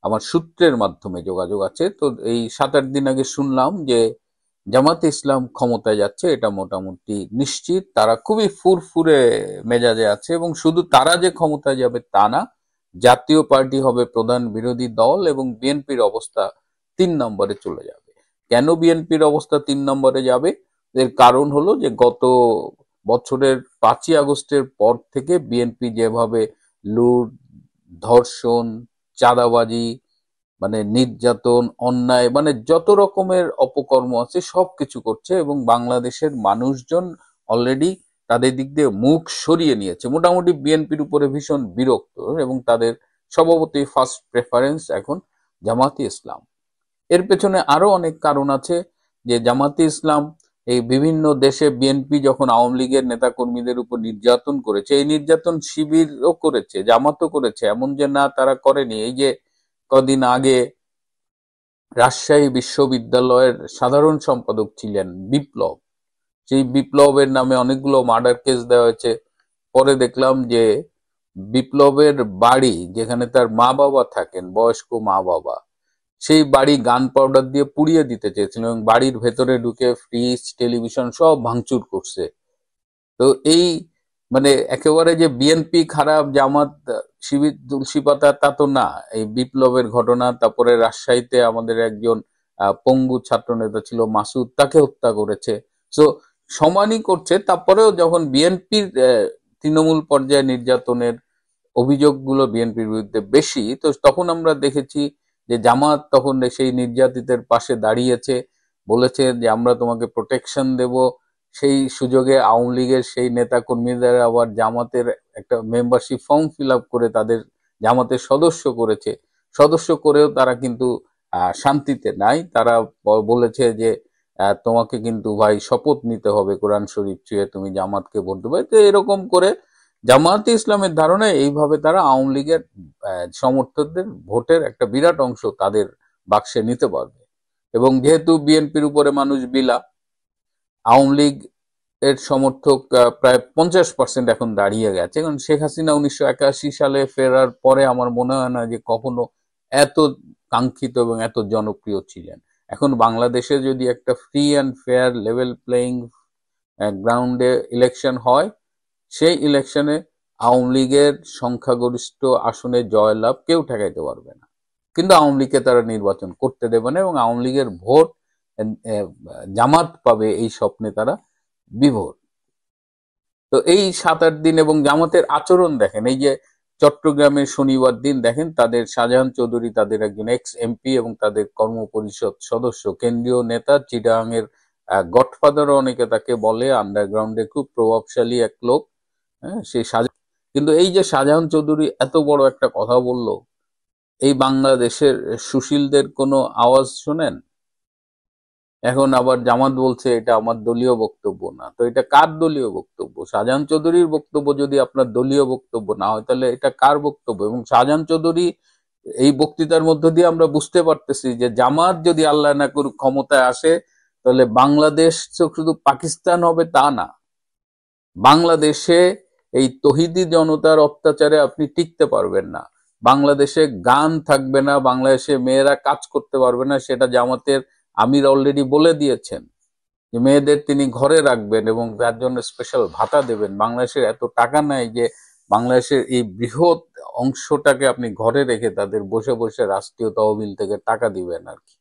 আমার সূত্রের মাধ্যমে যোগাযোগ আছে। তো এই 7-8 দিন আগে শুনলাম যে জামাতে ইসলাম ক্ষমতায় যাচ্ছে, এটা মোটামুটি নিশ্চিত। তারা খুবই ফুরফুরে মেজাজে আছে, এবং শুধু তারা যে ক্ষমতায় যাবে তা না, জাতীয় পার্টি হবে প্রধান বিরোধী দল, এবং বিএনপির অবস্থা 3 নম্বরে চলে যাবে। কেন বিএনপির অবস্থা 3 নম্বরে যাবে? এর কারণ হলো যে গত বছরের 5ই আগস্টের পর থেকে বিএনপি যেভাবে লুট, ধর্ষণ, চাঁদাবাজি, মানে নির্যাতন, অন্যায়, মানে যত রকমের অপকর্ম আছে সবকিছু করছে, এবং বাংলাদেশের মানুষজন অলরেডি তাদের দিক দিয়ে মুখ সরিয়ে নিয়েছে। মোটামুটি বিএনপির উপরে ভীষণ বিরক্ত, এবং তাদের স্বভাবতই ফার্স্ট প্রেফারেন্স এখন জামাতে ইসলাম। এর পেছনে আরো অনেক কারণ আছে, যে জামাতে ইসলাম এই বিভিন্ন দেশে বিএনপি যখন আওয়ামী লীগের নেতা কর্মীদের উপর নির্যাতন করেছে, এই নির্যাতন শিবিরও করেছে, জামাতও করেছে, এমন যে না তারা করেনি। এই যে কদিন আগে রাজশাহী বিশ্ববিদ্যালয়ের সাধারণ সম্পাদক ছিলেন বিপ্লব, সেই বিপ্লবের নামে অনেকগুলো মার্ডার কেস দেওয়া হয়েছে। পরে দেখলাম যে বিপ্লবের বাড়ি, যেখানে তার মা বাবা থাকেন, বয়স্ক মা বাবা, সেই বাড়ি গান পাউডার দিয়ে পুড়িয়ে দিতে চেয়েছিল, এবং বাড়ির ভেতরে ঢুকে ফ্রিজ, টেলিভিশন সব ভাঙচুর করছে। তো এই মানে একেবারে যে বিএনপি খারাপ, জামাত শিবির তুলসী পাতা, তা তো না। এই বিপ্লবের ঘটনা, তারপরে রাজশাহীতে আমাদের একজন পঙ্গু ছাত্র নেতা ছিল মাসুদ, তাকে হত্যা করেছে। সো সমানই করছে। তারপরেও যখন বিএনপির তৃণমূল পর্যায়ে নির্যাতনের অভিযোগগুলো বিএনপির বিরুদ্ধে বেশি, তো তখন আমরা দেখেছি যে জামাত তখন সেই নির্যাতিতের পাশে দাঁড়িয়েছে, বলেছে যে আমরা তোমাকে প্রোটেকশন দেব। সেই সুযোগে আওয়ামী লীগের সেই নেতা কর্মীদের আবার জামাতের একটা মেম্বারশিপ ফর্ম ফিল আপ করে তাদের জামাতের সদস্য করেছে। সদস্য করেও তারা কিন্তু শান্তিতে নাই। তারা বলেছে যে তোমাকে কিন্তু ভাই শপথ নিতে হবে, কোরআন শরীফ ছুঁয়ে তুমি জামাতকে ভোট দেবে। তো এরকম করে জামায়াতে ইসলামের ধারণা এইভাবে তারা আওয়ামী লীগের সমর্থকদের ভোটের একটা বিরাট অংশ তাদের বাক্সে নিতে পারবে। এবং যেহেতু বিএনপির উপরে মানুষ বিলা, আওয়ামী লীগ এর সমর্থক প্রায় 50% এখন দাঁড়িয়ে গেছে। কারণ শেখ হাসিনা 1981 সালে ফেরার পরে আমার মনে হয় না যে কখনো এত কাঙ্ক্ষিত এবং এত জনপ্রিয় ছিলেন। এখন বাংলাদেশে যদি একটা free and fair level playing গ্রাউন্ডে ইলেকশন হয়, সেই ইলেকশনে আওয়ামী লীগের সংখ্যাগরিষ্ঠ আসনে জয়লাভ কেউ ঠেকাইতে পারবে না। কিন্তু আওয়ামী লীগকে তারা নির্বাচন করতে দেবে না, এবং আওয়ামী লীগের ভোট জামাত পাবে এই স্বপ্নে তারা বিভোর। তো এই 7-8 দিন এবং জামাতের আচরণ দেখেন, এই যে চট্টগ্রামের শনিবার দিন দেখেন তাদের শাহজাহান চৌধুরী, তাদের একজন এক্স এমপি এবং তাদের কর্মপরিষদ সদস্য, কেন্দ্রীয় নেতা, চিটাগাং এর গডফাদার অনেকে তাকে বলে, আন্ডারগ্রাউন্ডে খুব প্রভাবশালী এক লোক। হ্যাঁ, সেই কিন্তু এই যে শাহজাহান চৌধুরী এত বড় একটা কথা বলল, এই বাংলাদেশের সুশীলদের কোনো আওয়াজ শোনেন? এখন আবার জামাত বলছে এটা আমার দলীয় বক্তব্য না। তো এটা কার দলীয় বক্তব্য? শাহজাহান চৌধুরীর বক্তব্য যদি আপনার দলীয় বক্তব্য না হয়, তাহলে এটা কার বক্তব্য? এবং শাহজাহান চৌধুরী এই বক্তৃতার মধ্য দিয়ে আমরা বুঝতে পারতেছি যে জামাত যদি আল্লাহ না করুক ক্ষমতায় আসে, তাহলে বাংলাদেশ শুধু পাকিস্তান হবে তা না। বাংলাদেশে এই তহিদি জনতার অত্যাচারে আপনি টিকতে পারবেন না। বাংলাদেশে গান থাকবে না, বাংলাদেশে মেয়েরা কাজ করতে পারবে না। সেটা জামাতের আমির অলরেডি বলে দিয়েছেন যে মেয়েদের তিনি ঘরে রাখবেন এবং তার জন্য স্পেশাল ভাতা দেবেন। বাংলাদেশের এত টাকা নাই যে বাংলাদেশের এই বৃহৎ অংশটাকে আপনি ঘরে রেখে তাদের বসে বসে রাষ্ট্রীয় তহবিল থেকে টাকা দিবেন আর কি।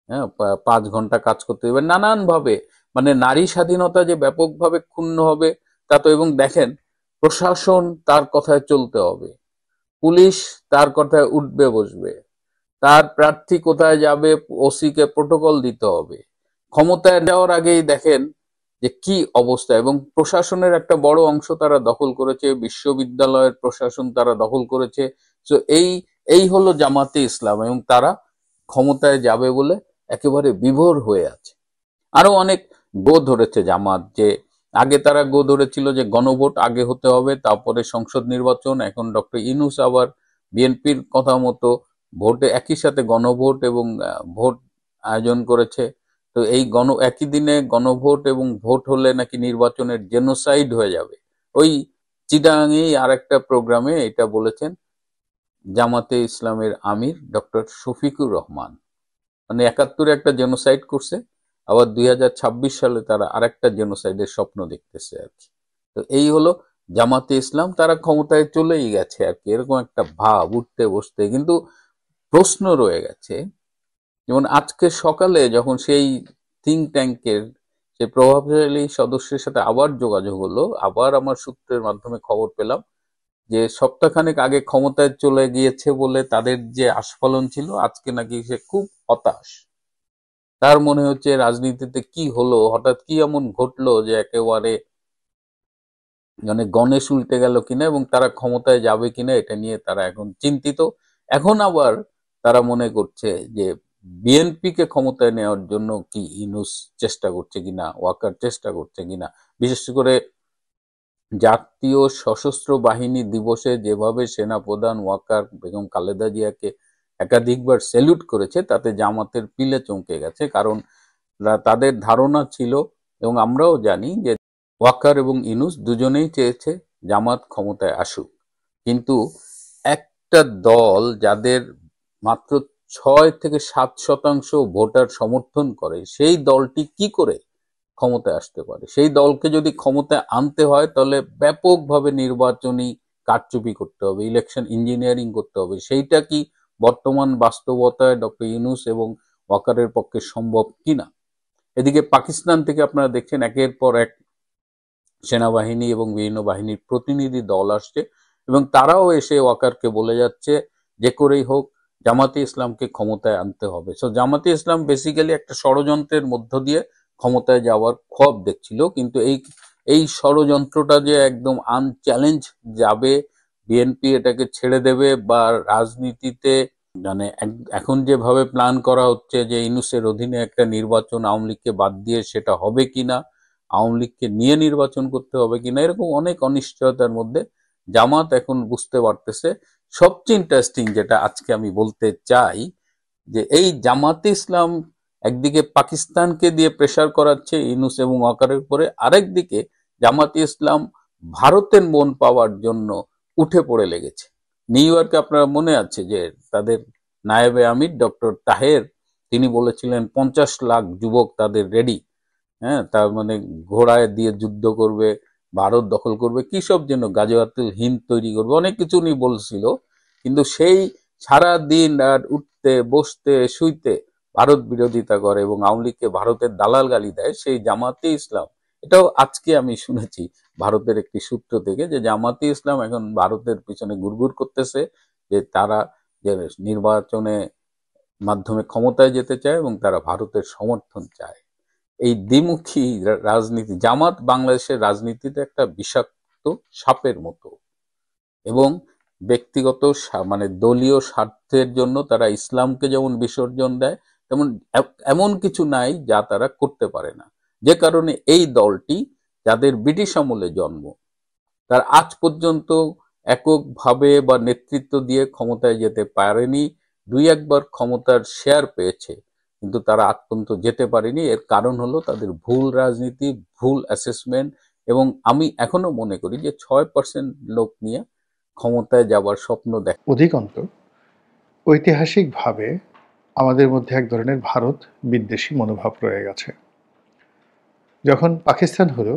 হ্যাঁ, 5 ঘন্টা কাজ করতে দিবেন নানান ভাবে। মানে নারী স্বাধীনতা যে ব্যাপকভাবে ক্ষুণ্ণ হবে তা তো। এবং দেখেন, প্রশাসন তার কথায় চলতে হবে, পুলিশ তার কথায় উঠবে বসবে, তার প্রার্থী কোথায় যাবে ওসি কে প্রোটোকল দিতে হবে। ক্ষমতায় যাওয়ার আগেই দেখেন যে কি অবস্থা। এবং প্রশাসনের একটা বড় অংশ তারা দখল করেছে, বিশ্ববিদ্যালয়ের প্রশাসন তারা দখল করেছে। তো এই হলো জামাতে ইসলাম, এবং তারা ক্ষমতায় যাবে বলে একেবারে বিভোর হয়ে আছে। আরো অনেক গো ধরেছে জামাত যে আগে তারা গো ধরেছিল যে গণভোট আগে হতে হবে, তারপরে সংসদ নির্বাচন। এখন ডক্টর ইউনূস আবার বিএনপির কথা মতো ভোটে একই সাথে গণভোট এবং ভোট আয়োজন করেছে। তো এই একই দিনে গণভোট এবং ভোট হলে নাকি নির্বাচনের জেনোসাইড হয়ে যাবে। ওই চিটাগাংয়েই আর একটা প্রোগ্রামে এটা বলেছেন জামাতে ইসলামের আমির ডক্টর শফিকুর রহমান। মানে ৭১ একটা জেনোসাইড করছে, আবার ২০২৬ সালে তারা আরেকটা জেনোসাইডের স্বপ্ন দেখতেছে আর কি। তো এই হলো জামাতে ইসলাম, তারা ক্ষমতায় চলেই গেছে আর কি, এরকম একটা ভাব উঠতে বসতে। কিন্তু প্রশ্ন রয়ে গেছে, যেমন আজকে সকালে যখন সেই থিঙ্ক ট্যাঙ্কের সে প্রভাবশালী সদস্যের সাথে আবার যোগাযোগ হলো, আবার আমার সূত্রের মাধ্যমে খবর পেলাম যে সপ্তাহখানেক আগে ক্ষমতায় চলে গিয়েছে বলে তাদের যে আস্ফালন ছিল, আজকে নাকি সে খুব হতাশ। তার মনে হচ্ছে রাজনীতিতে কি হলো, হঠাৎ কি এমন ঘটলো যে একেবারে মানে গণেশ উল্টে গেল কিনা এবং তারা ক্ষমতায় যাবে কিনা এটা নিয়ে তারা এখন চিন্তিত। এখন আবার তারা মনে করছে যে বিএনপি কে ক্ষমতায় নেওয়ার জন্য কি ইউনূস চেষ্টা করছে কিনা, ওয়াকার চেষ্টা করছে কিনা। বিশেষ করে জাতীয় সশস্ত্র বাহিনী দিবসে যেভাবে সেনাপ্রধান ওয়াকার বেগম খালেদা জিয়াকে একাধিকবার স্যালুট করেছে, তাতে জামাতের পিলে চমকে গেছে। কারণ তাদের ধারণা ছিল এবং আমরাও জানি যে ওয়াকার এবং ইউনূস দুজনেই চেয়েছে জামাত ক্ষমতায় আসুক। কিন্তু একটা দল যাদের মাত্র ৬ থেকে ৭% ভোটার সমর্থন করে, সেই দলটি কি করে ক্ষমতায় আসতে পারে? সেই দলকে যদি ক্ষমতায় আনতে হয় তাহলে ব্যাপকভাবে নির্বাচনী কারচুপি করতে হবে, ইলেকশন ইঞ্জিনিয়ারিং করতে হবে। সেইটা কি বর্তমান বাস্তবতায় ডক্টর ইউনূস এবং ওয়াকারের পক্ষে সম্ভব কিনা? এদিকে পাকিস্তান থেকে আপনারা দেখছেন একের পর এক সেনাবাহিনী এবং বিভিন্ন বাহিনীর প্রতিনিধি দল আসছে এবং তারাও এসে ওয়াকারকে বলে যাচ্ছে যে করেই হোক জামাতে ইসলামকে ক্ষমতায় আনতে হবে। সো জামাতে ইসলাম বেসিক্যালি একটা ষড়যন্ত্রের মধ্য দিয়ে ক্ষমতায় যাওয়ার খোয়াব দেখছিল, কিন্তু এই ষড়যন্ত্রটা যে একদম আনচ্যালেঞ্জ যাবে, বিএনপি এটাকে ছেড়ে দেবে, বা রাজনীতিতে মানে এখন যেভাবে প্ল্যান করা হচ্ছে যে ইউনূসের অধীনে একটা নির্বাচন আওয়ামী লীগকে বাদ দিয়ে সেটা হবে কিনা, আওয়ামী লীগকে নিয়ে নির্বাচন করতে হবে কিনা, এরকম অনেক অনিশ্চয়তার মধ্যে জামাত এখন বুঝতে পারতেছে। সবচেয়ে ইন্টারেস্টিং যেটা আজকে আমি বলতে চাই যে এই জামাতে ইসলাম একদিকে পাকিস্তানকে দিয়ে প্রেসার করাচ্ছে ইউনূস এবং ওয়াকারের উপরে, আরেকদিকে জামাতে ইসলাম ভারতের মন পাওয়ার জন্য উঠে পড়ে লেগেছে। নিউ ইয়র্কে আপনারা মনে আছে যে তাদের নায়েবে আমির ডক্টর তাহের তিনি বলেছিলেন 50 লাখ যুবক তাদের রেডি, হ্যাঁ, তার মানে ঘোড়ায় দিয়ে যুদ্ধ করবে, ভারত দখল করবে, কি সব যেন গাজওয়াতুল হিন্দ তৈরি করবে, অনেক কিছু উনি বলছিল। কিন্তু সেই সারা দিন আর উঠতে বসতে শুইতে ভারত বিরোধিতা করে এবং আওয়ামী লীগকে ভারতের দালাল গালি দেয় সেই জামাতে ইসলাম। এটাও আজকে আমি শুনেছি ভারতের একটি সূত্র থেকে যে জামাতে ইসলাম এখন ভারতের পিছনে গুড়গুড় করতেছে যে তারা যে নির্বাচনে মাধ্যমে ক্ষমতায় যেতে চায় এবং তারা ভারতের সমর্থন চায়। এই দ্বিমুখী রাজনীতি, জামাত বাংলাদেশের রাজনীতিতে একটা বিষাক্ত সাপের মতো এবং ব্যক্তিগত মানে দলীয় স্বার্থের জন্য তারা ইসলামকে যেমন বিসর্জন দেয়, তেমন এমন কিছু নাই যা তারা করতে পারে না। যে কারণে এই দলটি যাদের ব্রিটিশ আমলে জন্ম, তার আজ পর্যন্ত এককভাবে বা নেতৃত্ব দিয়ে ক্ষমতায় যেতে পারেনি। দুই একবার ক্ষমতার শেয়ার পেয়েছে কিন্তু তারা আজ পর্যন্ত যেতে পারেনি। এর কারণ হলো তাদের ভুল রাজনীতি, ভুল অ্যাসেসমেন্ট, এবং আমি এখনো মনে করি যে 6% লোক নিয়ে ক্ষমতায় যাবার স্বপ্ন দেখে। অধিকন্তু ঐতিহাসিকভাবে আমাদের মধ্যে এক ধরনের ভারত বিদ্বেষী মনোভাব রয়ে গেছে। যখন পাকিস্তান হলো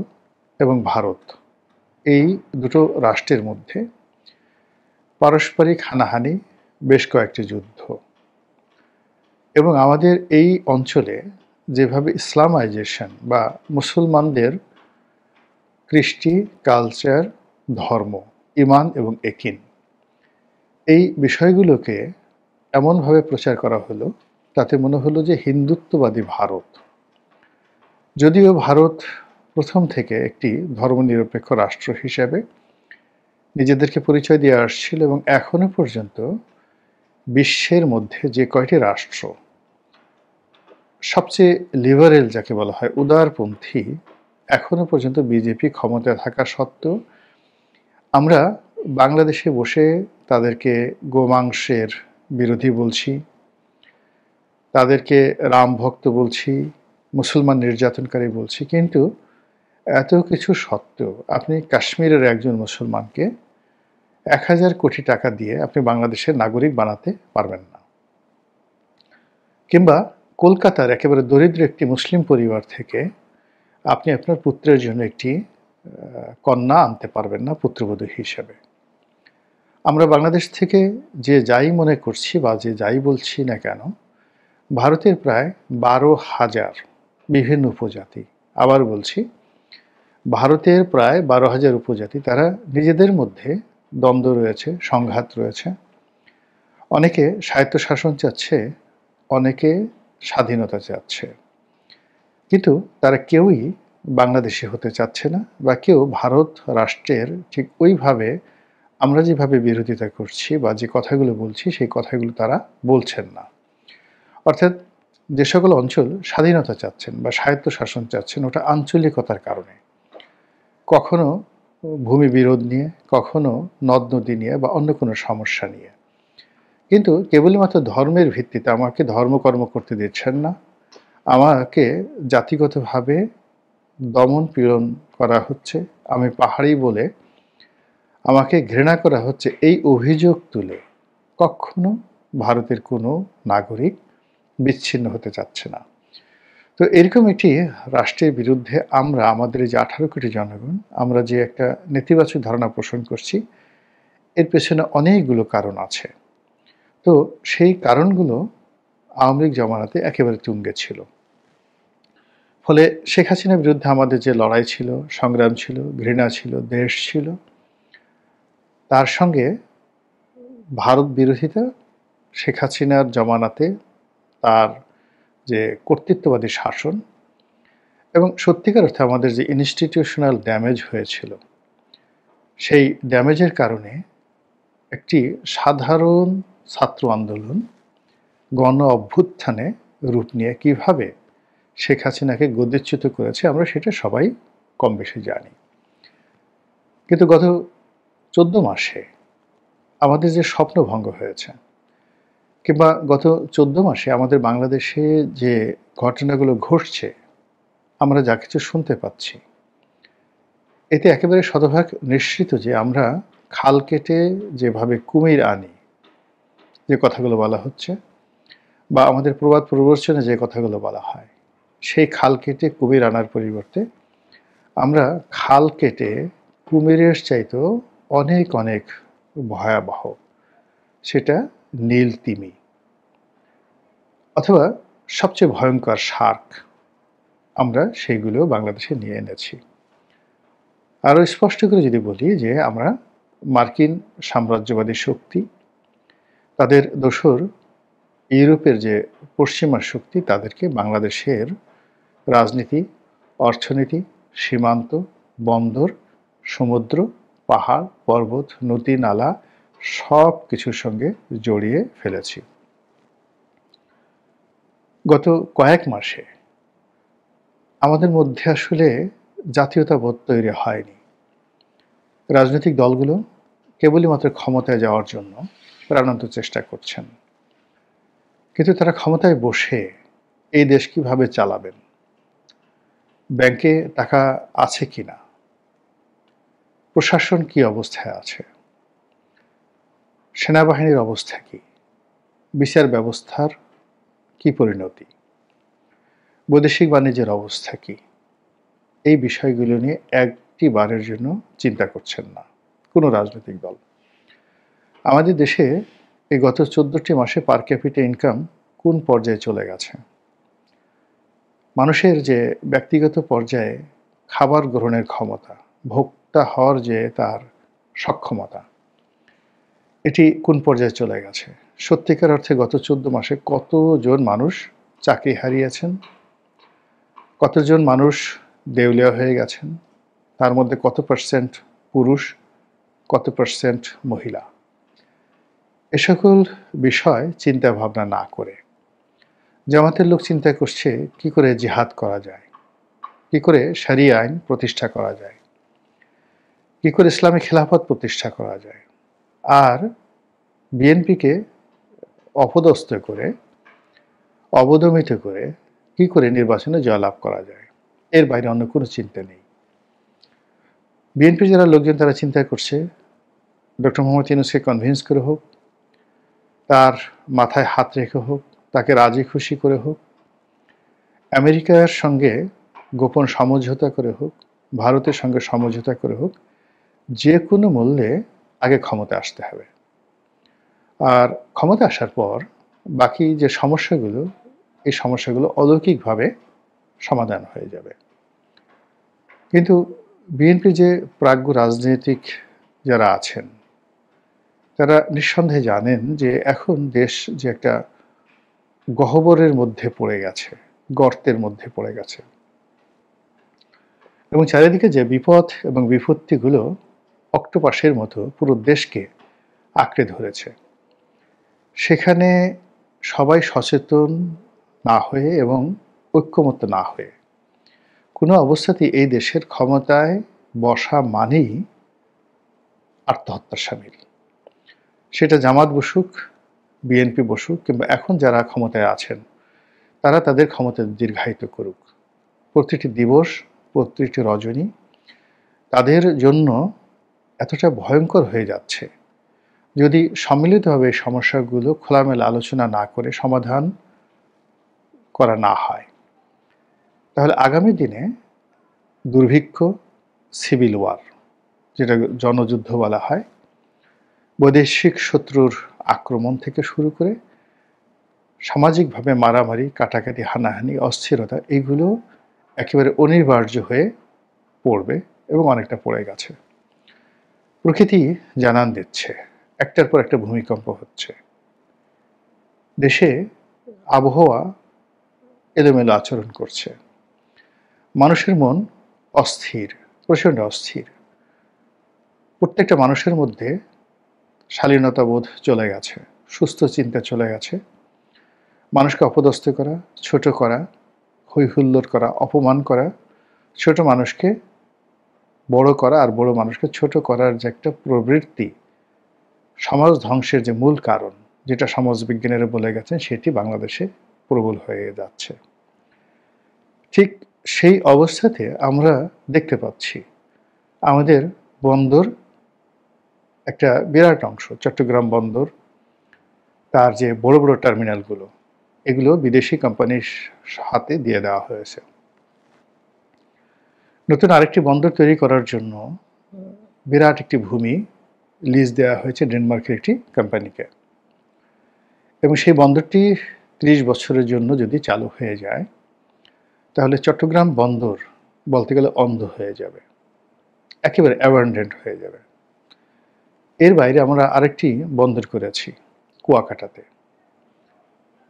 এবং ভারত, এই দুটো রাষ্ট্রের মধ্যে পারস্পরিক হানাহানি, বেশ কয়েকটি যুদ্ধ, এবং আমাদের এই অঞ্চলে যেভাবে ইসলামাইজেশন বা মুসলমানদের কৃষ্টি, কালচার, ধর্ম, ইমান এবং একিন, এই বিষয়গুলোকে এমনভাবে প্রচার করা হলো তাতে মনে হলো যে হিন্দুত্ববাদী ভারত। যদিও ভারত প্রথম থেকে একটি ধর্মনিরপেক্ষ রাষ্ট্র হিসেবে নিজেদেরকে পরিচয় দিয়ে আসছিল এবং এখনো পর্যন্ত বিশ্বের মধ্যে যে কয়টি রাষ্ট্র সবচেয়ে লিবারেল, যাকে বলা হয় উদারপন্থী এখনো পর্যন্ত বিজেপি ক্ষমতায় থাকা সত্ত্বেও আমরা বাংলাদেশে বসে তাদেরকে গোমাংসের বিরোধী বলছি, তাদেরকে রাম ভক্ত বলছি, মুসলমান নির্যাতনকারী বলছি, কিন্তু এত কিছু সত্ত্বেও আপনি কাশ্মীরের একজন মুসলমানকে 1000 কোটি টাকা দিয়ে আপনি বাংলাদেশের নাগরিক বানাতে পারবেন না, কিংবা কলকাতার একেবারে দরিদ্র একটি মুসলিম পরিবার থেকে আপনি আপনার পুত্রের জন্য একটি কন্যা আনতে পারবেন না পুত্রবধূ হিসেবে। আমরা বাংলাদেশ থেকে যে যাই মনে করছি বা যে যাই বলছি না কেন, ভারতের প্রায় 12,000 বিভিন্ন উপজাতি, আবার বলছি ভারতের প্রায় 12,000 উপজাতি, তারা নিজেদের মধ্যে দ্বন্দ্ব রয়েছে, সংঘাত রয়েছে। অনেকে স্বায়ত্তশাসন চাচ্ছে, অনেকে স্বাধীনতা চাচ্ছে, কিন্তু তারা কেউই বাংলাদেশি হতে চাচ্ছে না, বা কেউ ভারত রাষ্ট্রের ঠিক ওইভাবে আমরা যেভাবে বিরোধিতা করছি বা যে কথাগুলো বলছি সেই কথাগুলো তারা বলছেন না। অর্থাৎ যে সকল অঞ্চল স্বাধীনতা চাচ্ছেন বা স্বায়ত্তশাসন চাচ্ছেন, ওটা আঞ্চলিকতার কারণে, কখনো ভূমি বিরোধ নিয়ে, কখনো নদ নদী নিয়ে বা অন্য কোনো সমস্যা নিয়ে, কিন্তু কেবলমাত্র ধর্মের ভিত্তিতে আমাকে ধর্মকর্ম করতে দিচ্ছেন না, আমাকে জাতিগতভাবে দমন পীড়ন করা হচ্ছে, আমি পাহাড়ি বলে আমাকে ঘৃণা করা হচ্ছে, এই অভিযোগ তুলে কখনো ভারতের কোনো নাগরিক বিচ্ছিন্ন হতে চাচ্ছে না। তো এরকম একটি রাষ্ট্রের বিরুদ্ধে আমরা, আমাদের এই যে 18 কোটি জনগণ, আমরা যে একটা নেতিবাচক ধারণা পোষণ করছি, এর পেছনে অনেকগুলো কারণ আছে। তো সেই কারণগুলো আওয়ামী লীগ জমানাতে একেবারে তুঙ্গে ছিল। ফলে শেখ হাসিনার বিরুদ্ধে আমাদের যে লড়াই ছিল, সংগ্রাম ছিল, ঘৃণা ছিল, দেশ ছিল, তার সঙ্গে ভারত বিরোধিতা, শেখ হাসিনার জমানাতে তার যে কর্তৃত্ববাদী শাসন, এবং সত্যিকার অর্থে আমাদের যে ইনস্টিটিউশনাল ড্যামেজ হয়েছিল, সেই ড্যামেজের কারণে একটি সাধারণ ছাত্র আন্দোলন গণ অভ্যুত্থানে রূপ নিয়ে কিভাবে শেখ হাসিনাকে গদিচ্যুত করেছে আমরা সেটা সবাই কম বেশি জানি। কিন্তু গত 14 মাসে আমাদের যে স্বপ্নভঙ্গ হয়েছে, কিংবা গত 14 মাসে আমাদের বাংলাদেশে যে ঘটনাগুলো ঘটছে, আমরা যা কিছু শুনতে পাচ্ছি, এতে একেবারে শতভাগ নিশ্চিত যে আমরা খাল কেটে যেভাবে কুমির আনি, যে কথাগুলো বলা হচ্ছে, বা আমাদের প্রবাদ প্রবচনে যে কথাগুলো বলা হয়, সেই খাল কেটে কুমির আনার পরিবর্তে আমরা খাল কেটে কুমিরের চাইতেও অনেক অনেক ভয়াবহ, সেটা নীল তিমি, অথবা সবচেয়ে ভয়ঙ্কর শার্ক, আমরা সেইগুলো বাংলাদেশে নিয়ে এনেছি। আরও স্পষ্ট করে যদি বলি যে আমরা মার্কিন সাম্রাজ্যবাদী শক্তি, তাদের দোসর ইউরোপের যে পশ্চিমা শক্তি, তাদেরকে বাংলাদেশের রাজনীতি, অর্থনীতি, সীমান্ত, বন্দর, সমুদ্র, পাহাড়, পর্বত, নদী, নালা সব কিছুর সঙ্গে জড়িয়ে ফেলেছি। গত কয়েক মাসে আমাদের মধ্যে আসলে জাতীয়তাবোধ তৈরি হয়নি। রাজনৈতিক দলগুলো কেবলই মাত্র ক্ষমতায় যাওয়ার জন্য প্রাণান্ত চেষ্টা করছেন, কিন্তু তারা ক্ষমতায় বসে এই দেশ কিভাবে চালাবেন, ব্যাংকে টাকা আছে কিনা, প্রশাসন কি অবস্থায় আছে, সেনাবাহিনীর অবস্থা কি, বিচার ব্যবস্থার কি পরিণতি, বৈদেশিক বাণিজ্যের অবস্থা কি, এই বিষয়গুলো নিয়ে একটি বারের জন্য চিন্তা করছেন না কোনো রাজনৈতিক দল। আমাদের দেশে এই গত 14টি মাসে পার ক্যাপিটা ইনকাম কোন পর্যায়ে চলে গেছে, মানুষের যে ব্যক্তিগত পর্যায়ে খাবার গ্রহণের ক্ষমতা, ভোক্তা হওয়ার যে তার সক্ষমতা, এটি কোন পর্যায়ে চলে গেছে। সত্যিকার অর্থে গত 14 মাসে কতজন মানুষ চাকরি হারিয়েছেন, কতজন মানুষ দেউলিয়া হয়ে গেছেন, তার মধ্যে কত পার্সেন্ট পুরুষ, কত পার্সেন্ট মহিলা, এ সকল বিষয় চিন্তা ভাবনা না করে জামাতের লোক চিন্তা করছে কি করে জিহাদ করা যায়, কি করে শরিয়া আইন প্রতিষ্ঠা করা যায়, কি করে ইসলামী খেলাফত প্রতিষ্ঠা করা যায়, আর বিএনপিকে অপদস্থ করে, অবদমিত করে কি করে নির্বাচনে জয়লাভ করা যায়, এর বাইরে অন্য কোনো চিন্তা নেই। বিএনপির যারা লোকজন তারা চিন্তা করছে ডক্টর মোহাম্মদ ইউনূসকে কনভিন্স করে হোক, তার মাথায় হাত রেখে হোক, তাকে রাজি খুশি করে হোক, আমেরিকার সঙ্গে গোপন সমঝোতা করে হোক, ভারতের সঙ্গে সমঝোতা করে হোক, যে কোনো মূল্যে আগে ক্ষমতা আসতে হবে। আর ক্ষমতা আসার পর বাকি যে সমস্যাগুলো, এই সমস্যাগুলো অলৌকিকভাবে সমাধান হয়ে যাবে। কিন্তু বিএনপি যে প্রাজ্ঞ রাজনৈতিক যারা আছেন তারা নিঃসন্দেহে জানেন যে এখন দেশ যে একটা গহ্বরের মধ্যে পড়ে গেছে, গর্তের মধ্যে পড়ে গেছে, এবং চারিদিকে যে বিপদ এবং বিপত্তিগুলো অক্টোপাসের মতো পুরো দেশকে আঁকড়ে ধরেছে, সেখানে সবাই সচেতন না হয়ে এবং ঐক্যমত্য না হয়ে কোনো অবস্থাতেই এই দেশের ক্ষমতায় বসা মানেই আত্মহত্যার শামিল। সেটা জামাত বসুক, বিএনপি বসুক, কিংবা এখন যারা ক্ষমতায় আছেন তারা তাদের ক্ষমতা দীর্ঘায়িত করুক। প্রতিটি দিবস, প্রতিটি রজনী তাদের জন্য এতটা ভয়ঙ্কর হয়ে যাচ্ছে, যদি সম্মিলিতভাবে এই সমস্যাগুলো খোলামেলা আলোচনা না করে সমাধান করা না হয়, তাহলে আগামী দিনে দুর্ভিক্ষ, সিভিল ওয়ার, যেটা জনযুদ্ধ বলা হয়, বৈদেশিক শত্রুর আক্রমণ থেকে শুরু করে সামাজিকভাবে মারামারি, কাটাকাটি, হানাহানি, অস্থিরতা, এইগুলো একেবারে অনিবার্য হয়ে পড়বে এবং অনেকটা পড়ে গেছে। প্রকৃতি জানান দিচ্ছে, একটার পর একটা ভূমিকম্প হচ্ছে, দেশে আবহাওয়া এলোমেলো আচরণ করছে, মানুষের মন অস্থির, প্রচণ্ড অস্থির। প্রত্যেকটা মানুষের মধ্যে শালীনতাবোধ চলে গেছে, সুস্থ চিন্তা চলে গেছে। মানুষকে অপদস্থ করা, ছোট করা, হৈহুল্লোড় করা, অপমান করা, ছোট মানুষকে বড় করা আর বড় মানুষকে ছোট করার যে একটা প্রবৃত্তি সমাজ ধ্বংসের যে মূল কারণ, যেটা সমাজবিজ্ঞানীরা বলে গেছেন, সেটি বাংলাদেশে প্রবল হয়ে যাচ্ছে। ঠিক সেই অবস্থাতে আমরা দেখতে পাচ্ছি আমাদের বন্দর একটা বিরাট অংশ, চট্টগ্রাম বন্দর, তার যে বড় বড় টার্মিনালগুলো, এগুলো বিদেশি কোম্পানির হাতে দিয়ে দেওয়া হয়েছে। নতুন আরেকটি বন্দর তৈরি করার জন্য বিরাট একটি ভূমি লিজ দেওয়া হয়েছে ডেনমার্কের একটি কোম্পানিকে, এবং সেই বন্দরটি 30 বছরের জন্য যদি চালু হয়ে যায়, তাহলে চট্টগ্রাম বন্দর বলতে গেলে অন্ধ হয়ে যাবে, একেবারে অ্যাবান্ডেন্ট হয়ে যাবে। এর বাইরে আমরা আরেকটি বন্দর করেছি কুয়াকাটাতে।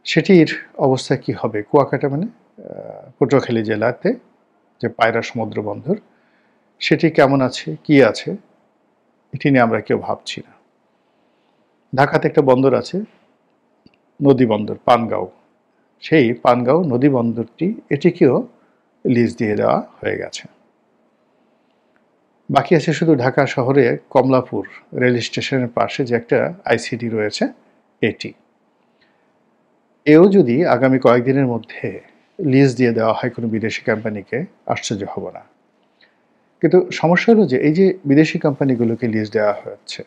সেটির অবস্থা কি হবে? কুয়াকাটা মানে পটুয়াখালী জেলাতে যে পায়রা সমুদ্র বন্দর, সেটি কেমন আছে, কি আছে, এটি নিয়ে আমরা কেউ ভাবছি না। ঢাকাতে একটা বন্দর আছে, নদী বন্দর পানগাঁও, সেই পানগাঁও নদী বন্দরটি, এটিকেও লিজ দিয়ে দেওয়া হয়ে গেছে। বাকি আছে শুধু ঢাকা শহরে কমলাপুর রেল স্টেশনের পাশে যে একটা আইসিডি রয়েছে, এটি। এও যদি আগামী কয়েকদিনের মধ্যে লিজ দিয়ে দেওয়া হয় কোনো বিদেশি কোম্পানিকে, আশ্চর্য হব না। কিন্তু সমস্যা হলো যে এই যে বিদেশি কোম্পানিগুলোকে লিজ দেওয়া হচ্ছে,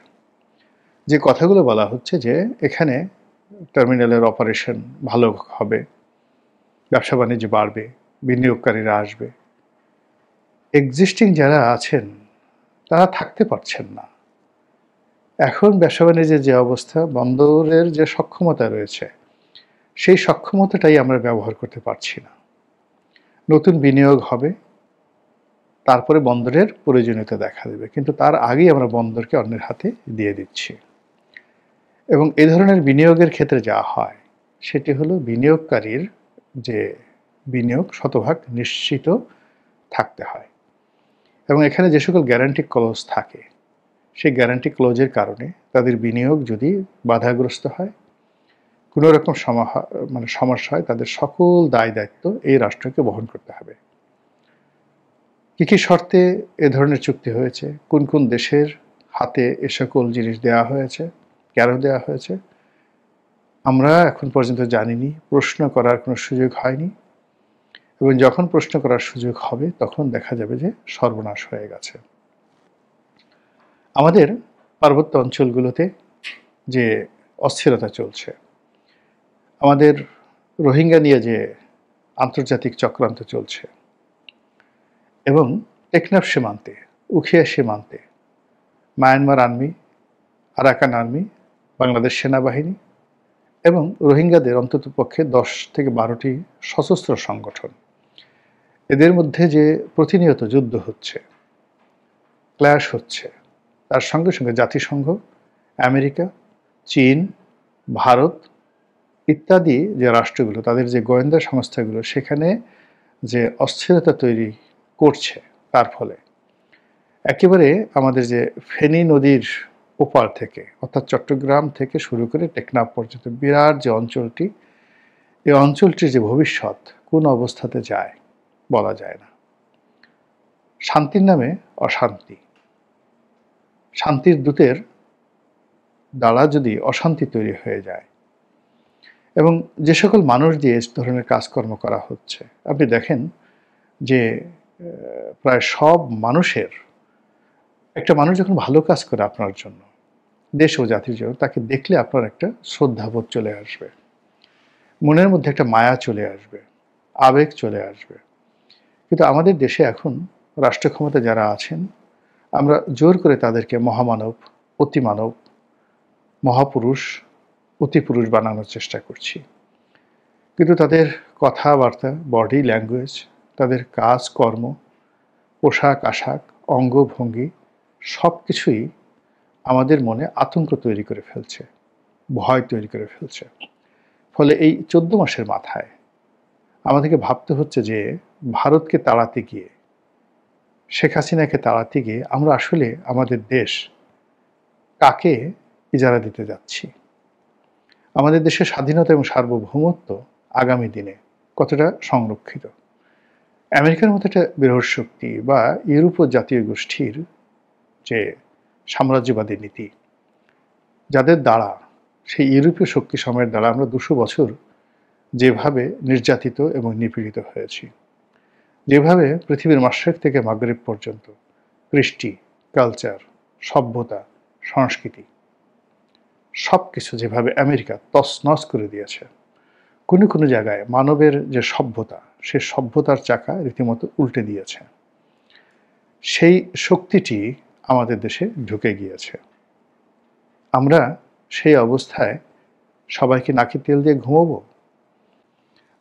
যে কথাগুলো বলা হচ্ছে যে এখানে টার্মিনালের অপারেশন ভালো হবে, ব্যবসা বাণিজ্য বাড়বে, বিনিয়োগকারীরা আসবে, এক্সিস্টিং যারা আছেন তারা থাকতে পারছেন না। এখন ব্যবসা বাণিজ্যের যে অবস্থা, বন্দরের যে সক্ষমতা রয়েছে, সেই সক্ষমতাটাই আমরা ব্যবহার করতে পারছি না। নতুন বিনিয়োগ হবে, তারপরে বন্দরের প্রয়োজনীয়তা দেখা দেবে, কিন্তু তার আগেই আমরা বন্দরকে অন্যের হাতে দিয়ে দিচ্ছি। এবং এই ধরনের বিনিয়োগের ক্ষেত্রে যা হয়, সেটি হলো বিনিয়োগকারীর যে বিনিয়োগ শতভাগ নিশ্চিত থাকতে হয়, এবং এখানে যে সকল গ্যারান্টি ক্লজ থাকে, সেই গ্যারান্টি ক্লজের কারণে তাদের বিনিয়োগ যদি বাধাগ্রস্ত হয়, কোনো রকম সমস্যা হয়, তাদের সকল দায় দায়িত্ব এই রাষ্ট্রকে বহন করতে হবে। কী কী শর্তে এ ধরনের চুক্তি হয়েছে, কোন কোন দেশের হাতে এ সকল জিনিস দেওয়া হয়েছে, কেন দেওয়া হয়েছে, আমরা এখন পর্যন্ত জানিনি, প্রশ্ন করার কোনো সুযোগ হয়নি। এবং যখন প্রশ্ন করার সুযোগ হবে তখন দেখা যাবে যে সর্বনাশ হয়ে গেছে। আমাদের পার্বত্য অঞ্চলগুলোতে যে অস্থিরতা চলছে, আমাদের রোহিঙ্গা নিয়ে যে আন্তর্জাতিক চক্রান্ত চলছে, এবং টেকনাফ সীমান্তে, উখিয়া সীমান্তে Myanmar army, Arakan army, Bangladesh সেনাবাহিনী এবং রোহিঙ্গাদের অন্ততপক্ষে 10 থেকে 12টি সশস্ত্র সংগঠন, এদের মধ্যে যে প্রতিনিয়ত যুদ্ধ হচ্ছে, ক্ল্যাশ হচ্ছে, তার সঙ্গে সঙ্গে জাতিসংঘ, আমেরিকা, চীন, ভারত ইত্যাদি যে রাষ্ট্রগুলো, তাদের যে গোয়েন্দা সংস্থাগুলো সেখানে যে অস্থিরতা তৈরি করছে, তার ফলে একেবারে আমাদের যে ফেনী নদীর ওপার থেকে, অর্থাৎ চট্টগ্রাম থেকে শুরু করে টেকনাফ পর্যন্ত বিরাট যে অঞ্চলটি, এই অঞ্চলটির যে ভবিষ্যৎ কোন অবস্থাতে যায় বলা যায় না। শান্তির নামে অশান্তি, শান্তির দূতের দ্বারা যদি অশান্তি তৈরি হয়ে যায়, এবং যে সকল মানুষ দিয়ে এই ধরনের কাজকর্ম করা হচ্ছে, আপনি দেখেন যে প্রায় সব মানুষের, একটা মানুষ যখন ভালো কাজ করে আপনার জন্য, দেশ ও জাতির জন্য, তাকে দেখলে আপনার একটা শ্রদ্ধাবোধ চলে আসবে, মনের মধ্যে একটা মায়া চলে আসবে, আবেগ চলে আসবে। কিন্তু আমাদের দেশে এখন রাষ্ট্র ক্ষমতা যারা আছেন, আমরা জোর করে তাদেরকে মহামানব, অতিমানব, মহাপুরুষ, অতিপুরুষ বানানোর চেষ্টা করছি। কিন্তু তাদের কথাবার্তা, বডি ল্যাঙ্গুয়েজ, তাদের কাজকর্ম, পোশাক আশাক, অঙ্গভঙ্গি সব কিছুই আমাদের মনে আতঙ্ক তৈরি করে ফেলছে, ভয় তৈরি করে ফেলছে। ফলে এই 14 মাসের মাথায় আমাদেরকে ভাবতে হচ্ছে যে ভারতকে তাড়াতে গিয়ে, শেখ হাসিনাকে তাড়াতে গিয়ে আমরা আসলে আমাদের দেশ কাকে ইজারা দিতে যাচ্ছি, আমাদের দেশের স্বাধীনতা এবং সার্বভৌমত্ব আগামী দিনে কতটা সংরক্ষিত। আমেরিকার মতো একটা বৃহৎ শক্তি বা ইউরোপীয় জাতীয় গোষ্ঠীর যে সাম্রাজ্যবাদী নীতি, যাদের দ্বারা, সেই ইউরোপীয় শক্তি সময়ের দ্বারা আমরা 200 বছর যেভাবে নির্যাতিত এবং নিপীড়িত হয়েছি, যেভাবে পৃথিবীর মাশরিক থেকে মাগরিব পর্যন্ত কৃষ্টি, কালচার, সভ্যতা, সংস্কৃতি সব কিছু যেভাবে আমেরিকা তছনছ করে দিয়েছে, কোনো কোনো জায়গায় মানবের যে সভ্যতা, সে সভ্যতার চাকা রীতিমতো উল্টে দিয়েছে, সেই শক্তিটি আমাদের দেশে ঢুকে গিয়েছে। আমরা সেই অবস্থায় সবাইকে নাকি তেল দিয়ে ঘুমোবো?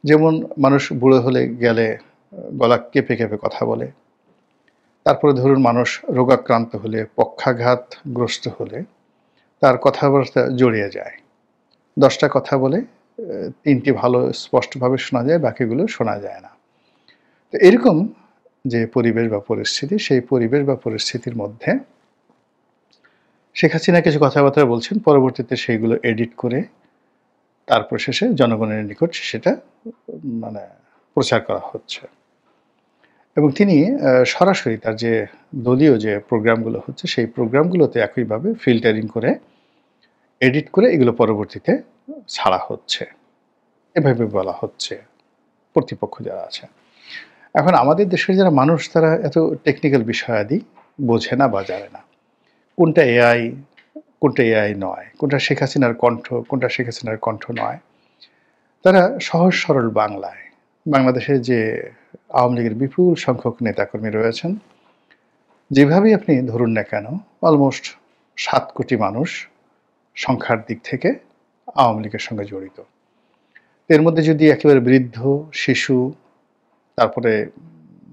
যেমন মানুষ বুড়ো হলে গেলে গলা কেঁপে কেঁপে কথা বলে, তারপরে ধরুন মানুষ রোগাক্রান্ত হলে, পক্ষাঘাতগ্রস্ত হলে তার কথাবার্তা জড়িয়ে যায়, 10টা কথা বলে 3টি ভালো স্পষ্টভাবে শোনা যায়, বাকিগুলো শোনা যায় না। তো এরকম যে পরিবেশ বা পরিস্থিতি, সেই পরিবেশ বা পরিস্থিতির মধ্যে শেখ হাসিনা কিছু কথাবার্তা বলছেন, পরবর্তীতে সেইগুলো এডিট করে তারপর শেষে জনগণের নিকট সেটা প্রচার করা হচ্ছে। এবং তিনি সরাসরি তার যে দলীয় যে প্রোগ্রামগুলো হচ্ছে, সেই প্রোগ্রামগুলোতে একইভাবে ফিল্টারিং করে, এডিট করে এগুলো পরবর্তীতে ছাড়া হচ্ছে, এভাবে বলা হচ্ছে কর্তৃপক্ষ যারা আছে। এখন আমাদের দেশের যারা মানুষ, তারা এত টেকনিক্যাল বিষয়াদি বোঝে না বা জানে না, কোনটা এআই, কোনটা এআই নয়, কোনটা শেখ হাসিনার কণ্ঠ, কোনটা শেখ হাসিনার কণ্ঠ নয়। তারা সহজ সরল বাংলায়, বাংলাদেশে যে আওয়ামী লীগের বিপুল সংখ্যক নেতাকর্মী রয়েছেন, যেভাবেই আপনি ধরুন না কেন, অলমোস্ট 7 কোটি মানুষ সংখ্যার দিক থেকে আওয়ামী লীগের সঙ্গে জড়িত। এর মধ্যে যদি একেবারে বৃদ্ধ, শিশু, তারপরে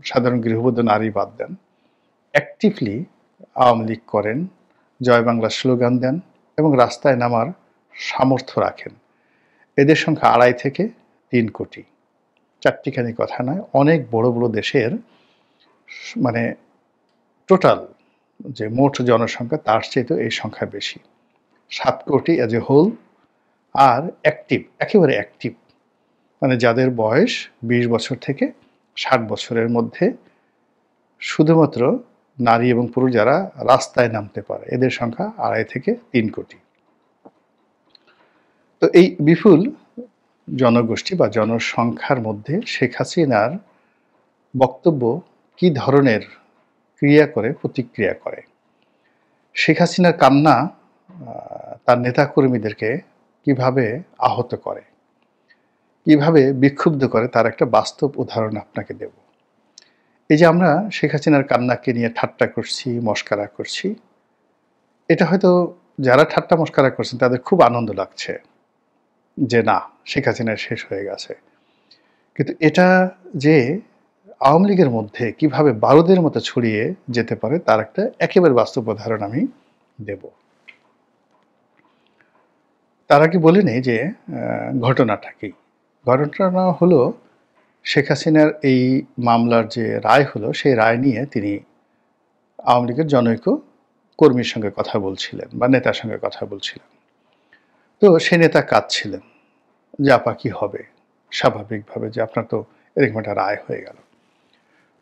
সাধারণ গৃহবধূ নারী বাদ দেন, অ্যাক্টিভলি আওয়ামী লীগ করেন, জয় বাংলা স্লোগান দেন এবং রাস্তায় নামার সামর্থ্য রাখেন, এদের সংখ্যা 2.5 থেকে 3 কোটি। চারটিখানি কথা নয়, অনেক বড় বড় দেশের টোটাল যে মোট জনসংখ্যা, তার চেয়ে তো এই সংখ্যা বেশি, 7 কোটি অ্যাজ এ হোল। আর অ্যাক্টিভ, একেবারে অ্যাক্টিভ, যাদের বয়স 20 বছর থেকে 60 বছরের মধ্যে, শুধুমাত্র নারী এবং পুরুষ যারা রাস্তায় নামতে পারে, এদের সংখ্যা 2.5 থেকে 3 কোটি। তো এই বিপুল জনগোষ্ঠী বা জনসংখ্যার মধ্যে শেখ হাসিনার বক্তব্য কি ধরনের ক্রিয়া করে, প্রতিক্রিয়া করে? শেখ হাসিনার কান্না তার নেতাকর্মীদেরকে কিভাবে আহত করে, কিভাবে বিক্ষুব্ধ করে, তার একটা বাস্তব উদাহরণ আপনাকে দেব। এই যে আমরা শেখ হাসিনার কান্নাকে নিয়ে ঠাট্টা করছি, মস্কারা করছি, এটা হয়তো যারা ঠাট্টা মস্কারা করছেন তাদের খুব আনন্দ লাগছে যে না, শেখ হাসিনা শেষ হয়ে গেছে। কিন্তু এটা যে আওয়ামী লীগের মধ্যে কিভাবে বারুদের মতো ছড়িয়ে যেতে পারে তার একটা একেবারে বাস্তব উদাহরণ আমি দেব। তার আগে বলে নেই যে ঘটনাটা কি। ঘটনা হলো, শেখ হাসিনার এই মামলার যে রায় হলো, সেই রায় নিয়ে তিনি আওয়ামী লীগের জনৈক কর্মীর সঙ্গে কথা বলছিলেন বা নেতার সঙ্গে কথা বলছিলেন। তো সে নেতা কাঁদছিলেন যে আপা কি হবে, স্বাভাবিকভাবে যে আপনার তো এরকম একটা রায় হয়ে গেল।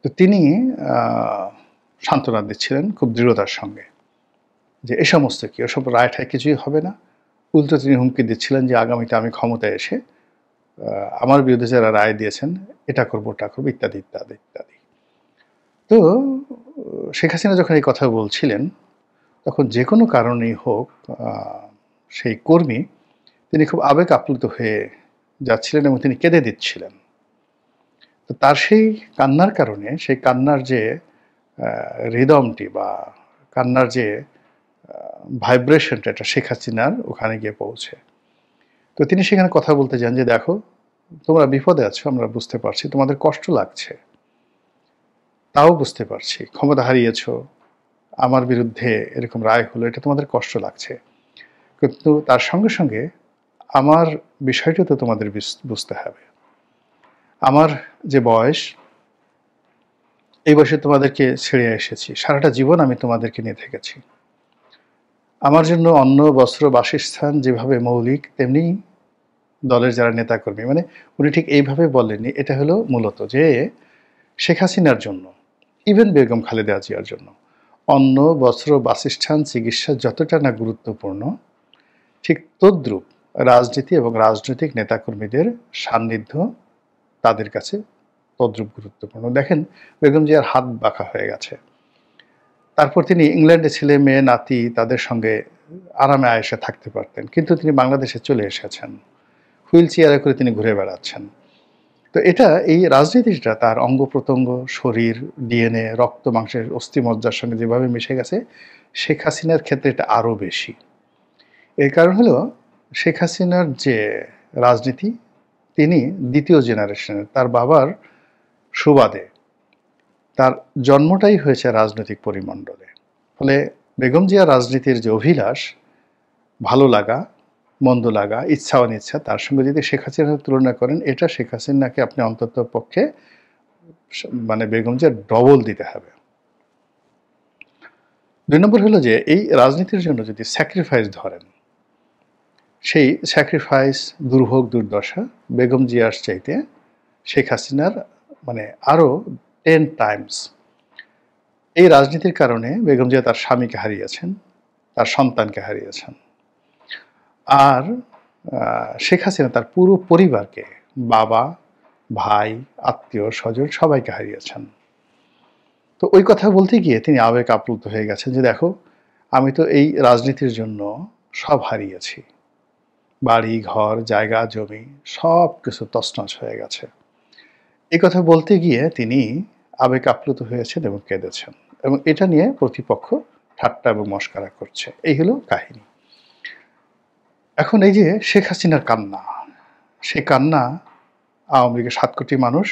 তো তিনি সান্ত্বনা দিচ্ছিলেন খুব দৃঢ়তার সঙ্গে যে এ সমস্ত কি, ওসব রায় ঠায় কিছুই হবে না। উল্টো তিনি হুমকি দিচ্ছিলেন যে আগামীতে আমি ক্ষমতায় এসে আমার বিরুদ্ধে যারা রায় দিয়েছেন এটা করবো, ওটা করবো, ইত্যাদি ইত্যাদি ইত্যাদি। তো শেখ হাসিনা যখন এই কথা বলছিলেন, তখন যে কোনো কারণেই হোক সেই কর্মী তিনি খুব আবেগ আপ্লুত হয়ে যাচ্ছিলেন এবং তিনি কেঁদে দিচ্ছিলেন। তো তার সেই কান্নার কারণে, সেই কান্নার যে রিদমটি বা কান্নার যে ভাইব্রেশনটা, এটা শেখ হাসিনার ওখানে গিয়ে পৌঁছে। তো তিনি সেখানে কথা বলতে যান যে দেখো, তোমরা বিপদে আছো, আমরা বুঝতে পারছি, তোমাদের কষ্ট লাগছে, তাও বুঝতে পারছি, ক্ষমতা হারিয়েছো, আমার বিরুদ্ধে এরকম রায় হলো, এটা তোমাদের কষ্ট লাগছে, কিন্তু তার সঙ্গে সঙ্গে আমার বিষয়টা তো তোমাদের বুঝতে হবে। আমার যে বয়স, এই বয়সে তোমাদেরকে ছেড়ে এসেছি, সারাটা জীবন আমি তোমাদেরকে নিয়ে থেকেছি। আমার জন্য অন্ন, বস্ত্র, বাসস্থান যেভাবে মৌলিক, তেমনি দলের যারা নেতাকর্মী, মানে উনি ঠিক এইভাবে বলেননি, এটা হলো মূলত যে শেখ হাসিনার জন্য, ইভেন বেগম খালেদা জিয়ার জন্য অন্ন, বস্ত্র, বাসস্থান, চিকিৎসা যতটা না গুরুত্বপূর্ণ, ঠিক তদ্রূপ রাজনীতি এবং রাজনৈতিক নেতাকর্মীদের সান্নিধ্য তাদের কাছে তদ্রূপ গুরুত্বপূর্ণ। দেখেন, বেগম জিয়ার হাত বাঁকা হয়ে গেছে, তারপর তিনি ইংল্যান্ডে ছেলে মেয়ে নাতি তাদের সঙ্গে আরামে আয়েসে থাকতে পারতেন, কিন্তু তিনি বাংলাদেশে চলে এসেছেন, হুইল চেয়ারে করে তিনি ঘুরে বেড়াচ্ছেন। তো এটা, এই রাজনীতিটা তার অঙ্গ প্রত্যঙ্গ, শরীর, ডিএনএ, রক্ত মাংসের অস্থিমজ্জার সঙ্গে যেভাবে মিশে গেছে, শেখ হাসিনার ক্ষেত্রে এটা আরও বেশি। এর কারণ হলো, শেখ হাসিনার যে রাজনীতি, তিনি দ্বিতীয় জেনারেশনের, তার বাবার সুবাদে তার জন্মটাই হয়েছে রাজনৈতিক পরিমণ্ডলে। ফলে বেগম জিয়া রাজনীতির যে অভিলাষ, ভালো লাগা, মন্দ লাগা, ইচ্ছা অনিচ্ছা, তার সঙ্গে যদি শেখ হাসিনার তুলনা করেন, এটা শেখ হাসিনাকে আপনি অন্তত পক্ষে মানে বেগম জিয়া ডবল দিতে হবে। 2 নম্বর হলো যে এই রাজনীতির জন্য যদি স্যাক্রিফাইস ধরেন, সেই স্যাক্রিফাইস, দুর্ভোগ, দুর্দশা বেগম জিয়ার চাইতে শেখ হাসিনার মানে আরও 10 টাইমস। এই রাজনীতির কারণে বেগম জিয়া তার স্বামীকে হারিয়েছেন, তার সন্তানকে হারিয়েছেন, আর শেখ হাসিনা তার পুরো পরিবারকে, বাবা, ভাই, আত্মীয় স্বজন সবাইকে হারিয়েছেন। তো ওই কথা বলতে গিয়ে তিনি আবেগ আপ্লুত হয়ে গেছেন যে দেখো, আমি তো এই রাজনীতির জন্য সব হারিয়েছি, বাড়ি ঘর, জায়গা জমি সব কিছু তছনছ হয়ে গেছে। এই কথা বলতে গিয়ে তিনি আবেগ আপ্লুত হয়েছেন এবং কেঁদেছেন, এবং এটা নিয়ে প্রতিপক্ষ ঠাট্টা এবং মস্কারা করছে। এই হলো কাহিনী। এখন এই যে শেখ হাসিনার কান্না, সেই কান্না আওয়ামী লীগের 7 কোটি মানুষ